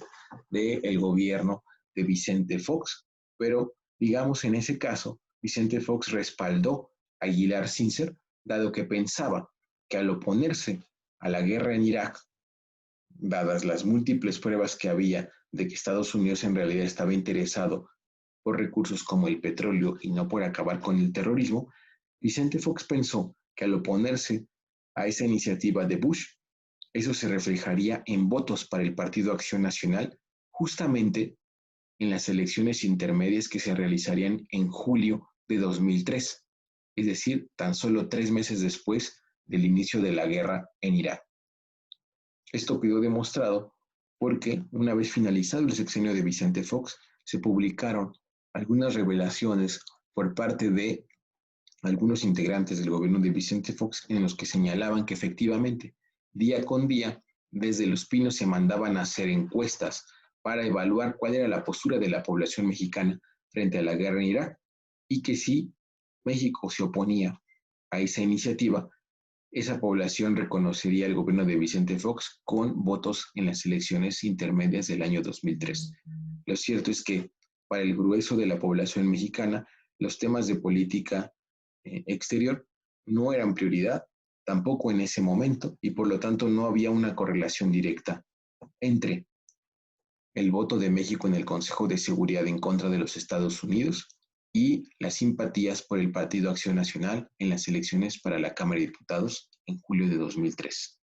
del gobierno de Vicente Fox. Pero, digamos, en ese caso, Vicente Fox respaldó a Aguilar Zipser, dado que pensaba que al oponerse a la guerra en Irak, dadas las múltiples pruebas que había de que Estados Unidos en realidad estaba interesado por recursos como el petróleo y no por acabar con el terrorismo, Vicente Fox pensó que al oponerse a esa iniciativa de Bush, eso se reflejaría en votos para el Partido Acción Nacional, justamente en las elecciones intermedias que se realizarían en julio de 2003, es decir, tan solo 3 meses después del inicio de la guerra en Irak. Esto quedó demostrado porque, una vez finalizado el sexenio de Vicente Fox, se publicaron algunas revelaciones por parte de algunos integrantes del gobierno de Vicente Fox en los que señalaban que efectivamente, día con día, desde Los Pinos se mandaban a hacer encuestas para evaluar cuál era la postura de la población mexicana frente a la guerra en Irak, y que si México se oponía a esa iniciativa, esa población reconocería al gobierno de Vicente Fox con votos en las elecciones intermedias del año 2003. Lo cierto es que para el grueso de la población mexicana, los temas de política exterior no eran prioridad, tampoco en ese momento, y por lo tanto no había una correlación directa entre el voto de México en el Consejo de Seguridad en contra de los Estados Unidos y las simpatías por el Partido Acción Nacional en las elecciones para la Cámara de Diputados en julio de 2003.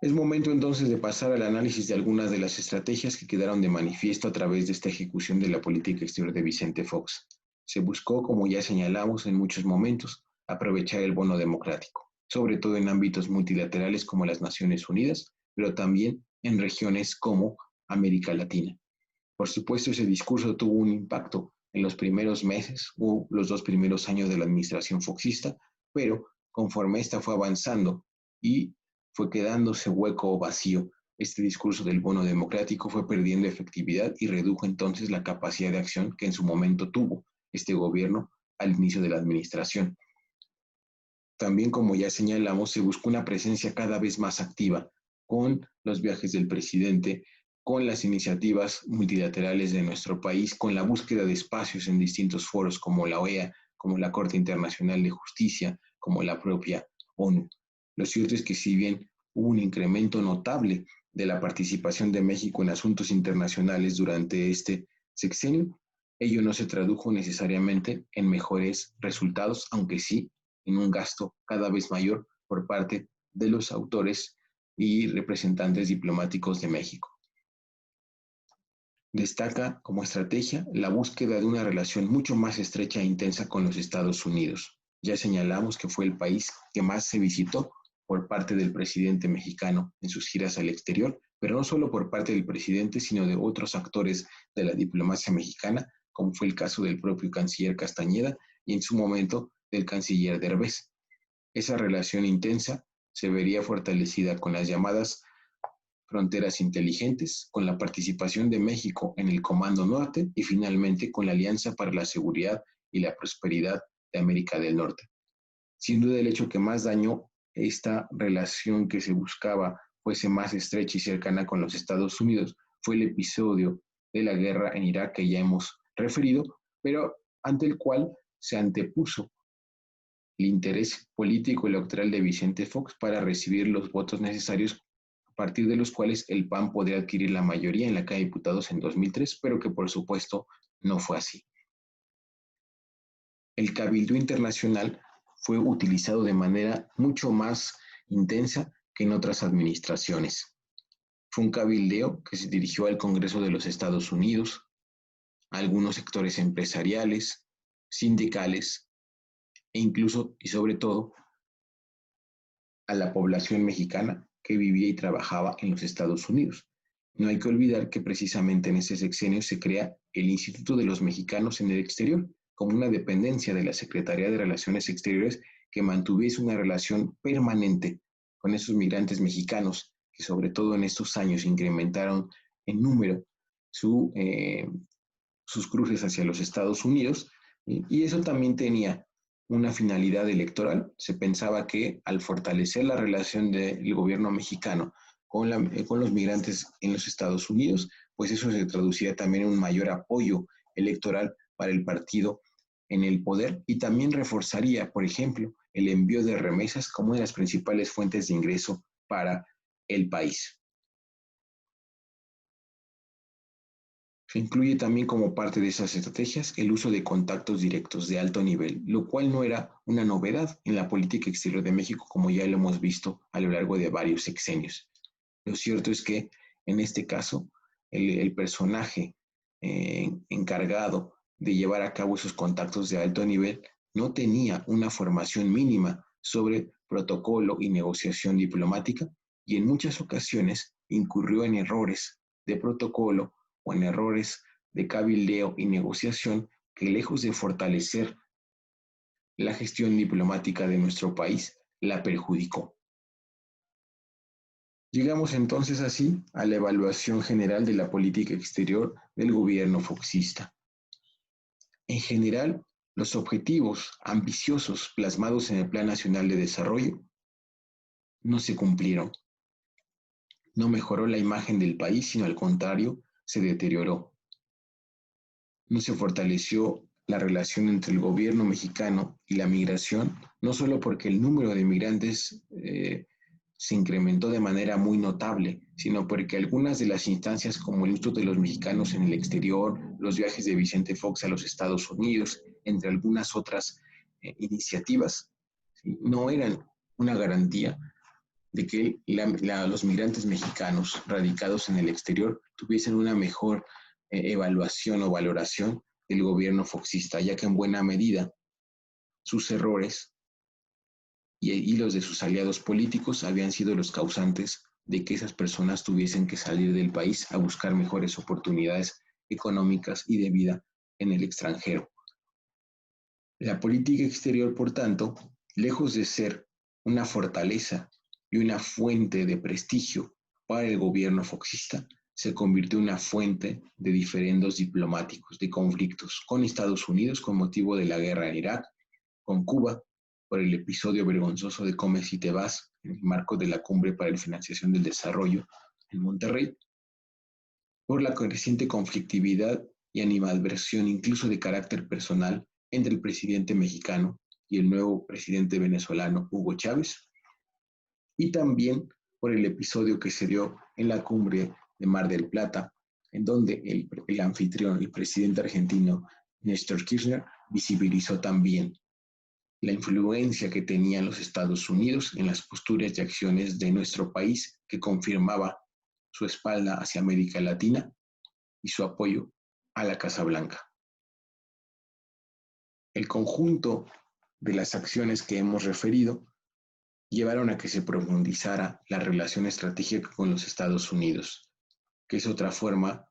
Es momento entonces de pasar al análisis de algunas de las estrategias que quedaron de manifiesto a través de esta ejecución de la política exterior de Vicente Fox. Se buscó, como ya señalamos en muchos momentos, aprovechar el bono democrático, sobre todo en ámbitos multilaterales como las Naciones Unidas, pero también en regiones como América Latina. Por supuesto, ese discurso tuvo un impacto en los primeros meses o los 2 primeros años de la administración foxista, pero conforme esta fue avanzando y fue quedándose hueco o vacío, este discurso del bono democrático fue perdiendo efectividad y redujo entonces la capacidad de acción que en su momento tuvo este gobierno al inicio de la administración. También, como ya señalamos, se buscó una presencia cada vez más activa con los viajes del presidente, con las iniciativas multilaterales de nuestro país, con la búsqueda de espacios en distintos foros como la OEA, como la Corte Internacional de Justicia, como la propia ONU. Lo cierto es que si bien hubo un incremento notable de la participación de México en asuntos internacionales durante este sexenio, ello no se tradujo necesariamente en mejores resultados, aunque sí en un gasto cada vez mayor por parte de los autores y representantes diplomáticos de México. Destaca como estrategia la búsqueda de una relación mucho más estrecha e intensa con los Estados Unidos. Ya señalamos que fue el país que más se visitó por parte del presidente mexicano en sus giras al exterior, pero no solo por parte del presidente, sino de otros actores de la diplomacia mexicana, como fue el caso del propio canciller Castañeda y en su momento del canciller Derbez. Esa relación intensa se vería fortalecida con las llamadas fronteras inteligentes, con la participación de México en el Comando Norte y finalmente con la Alianza para la Seguridad y la Prosperidad de América del Norte. Sin duda el hecho que más dañó esta relación que se buscaba fuese más estrecha y cercana con los Estados Unidos fue el episodio de la guerra en Irak que ya hemos referido, pero ante el cual se antepuso el interés político electoral de Vicente Fox para recibir los votos necesarios a partir de los cuales el PAN podría adquirir la mayoría en la Cámara de Diputados en 2003, pero que por supuesto no fue así. El cabildo internacional fue utilizado de manera mucho más intensa que en otras administraciones. Fue un cabildeo que se dirigió al Congreso de los Estados Unidos, a algunos sectores empresariales, sindicales e incluso y sobre todo a la población mexicana que vivía y trabajaba en los Estados Unidos. No hay que olvidar que precisamente en ese sexenio se crea el Instituto de los Mexicanos en el Exterior, como una dependencia de la Secretaría de Relaciones Exteriores que mantuviese una relación permanente con esos migrantes mexicanos que sobre todo en estos años incrementaron en número sus cruces hacia los Estados Unidos, y eso también tenía una finalidad electoral. Se pensaba que al fortalecer la relación del gobierno mexicano con los migrantes en los Estados Unidos, pues eso se traducía también en un mayor apoyo electoral para el partido en el poder y también reforzaría, por ejemplo, el envío de remesas como una de las principales fuentes de ingreso para el país. Se incluye también como parte de esas estrategias el uso de contactos directos de alto nivel, lo cual no era una novedad en la política exterior de México, como ya lo hemos visto a lo largo de varios sexenios. Lo cierto es que en este caso, el personaje encargado de llevar a cabo esos contactos de alto nivel no tenía una formación mínima sobre protocolo y negociación diplomática y en muchas ocasiones incurrió en errores de protocolo o en errores de cabildeo y negociación que lejos de fortalecer la gestión diplomática de nuestro país, la perjudicó. Llegamos entonces así a la evaluación general de la política exterior del gobierno foxista. En general, los objetivos ambiciosos plasmados en el Plan Nacional de Desarrollo no se cumplieron. No mejoró la imagen del país, sino al contrario, se deterioró. No se fortaleció la relación entre el gobierno mexicano y la migración, no solo porque el número de migrantes se incrementó de manera muy notable, sino porque algunas de las instancias como el Instituto de los Mexicanos en el exterior, los viajes de Vicente Fox a los Estados Unidos, entre algunas otras iniciativas, ¿sí?, no eran una garantía de que los migrantes mexicanos radicados en el exterior tuviesen una mejor evaluación o valoración del gobierno foxista, ya que en buena medida sus errores y los de sus aliados políticos habían sido los causantes de que esas personas tuviesen que salir del país a buscar mejores oportunidades económicas y de vida en el extranjero. La política exterior, por tanto, lejos de ser una fortaleza y una fuente de prestigio para el gobierno foxista, se convirtió en una fuente de diferendos diplomáticos, de conflictos con Estados Unidos con motivo de la guerra en Irak, con Cuba por el episodio vergonzoso de Come si te vas en el marco de la Cumbre para la Financiación del Desarrollo en Monterrey, por la creciente conflictividad y animadversión incluso de carácter personal entre el presidente mexicano y el nuevo presidente venezolano Hugo Chávez, y también por el episodio que se dio en la cumbre de Mar del Plata en donde el anfitrión, el presidente argentino Néstor Kirchner, visibilizó también la influencia que tenían los Estados Unidos en las posturas y acciones de nuestro país, que confirmaba su espalda hacia América Latina y su apoyo a la Casa Blanca. El conjunto de las acciones que hemos referido llevaron a que se profundizara la relación estratégica con los Estados Unidos, que es otra forma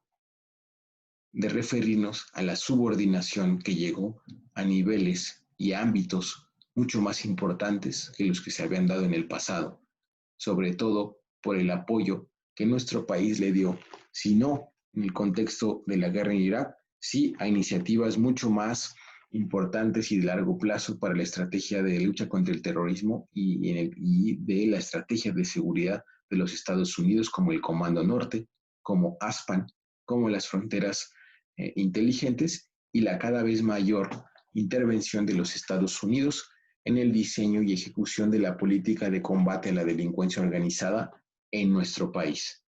de referirnos a la subordinación que llegó a niveles y ámbitos mucho más importantes que los que se habían dado en el pasado, sobre todo por el apoyo que nuestro país le dio, si no en el contexto de la guerra en Irak, sí a iniciativas mucho más importantes y de largo plazo para la estrategia de lucha contra el terrorismo y de la estrategia de seguridad de los Estados Unidos, como el Comando Norte, como ASPAN, como las fronteras inteligentes y la cada vez mayor intervención de los Estados Unidos en el diseño y ejecución de la política de combate a la delincuencia organizada en nuestro país.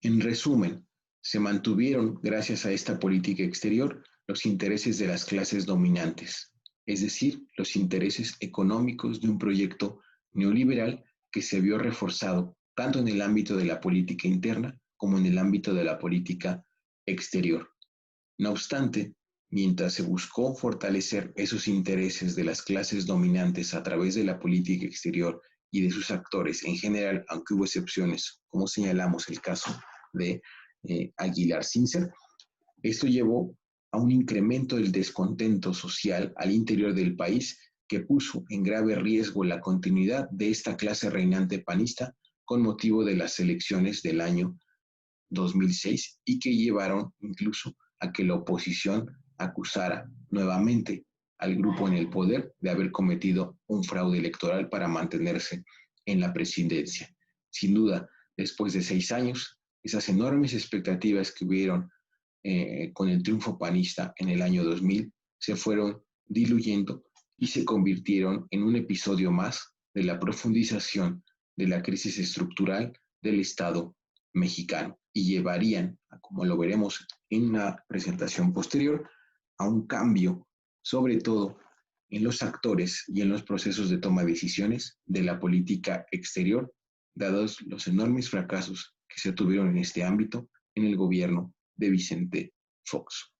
En resumen, se mantuvieron, gracias a esta política exterior, los intereses de las clases dominantes, es decir, los intereses económicos de un proyecto neoliberal que se vio reforzado tanto en el ámbito de la política interna como en el ámbito de la política exterior. No obstante, mientras se buscó fortalecer esos intereses de las clases dominantes a través de la política exterior y de sus actores en general, aunque hubo excepciones, como señalamos el caso de Aguilar Sincer, esto llevó a un incremento del descontento social al interior del país que puso en grave riesgo la continuidad de esta clase reinante panista con motivo de las elecciones del año 2006 y que llevaron incluso a que la oposición acusara nuevamente al grupo en el poder de haber cometido un fraude electoral para mantenerse en la presidencia. Sin duda, después de 6 años, esas enormes expectativas que hubieron con el triunfo panista en el año 2000 se fueron diluyendo y se convirtieron en un episodio más de la profundización de la crisis estructural del Estado mexicano y llevarían, como lo veremos en una presentación posterior, a un cambio, sobre todo en los actores y en los procesos de toma de decisiones de la política exterior, dados los enormes fracasos que se tuvieron en este ámbito en el gobierno de Vicente Fox.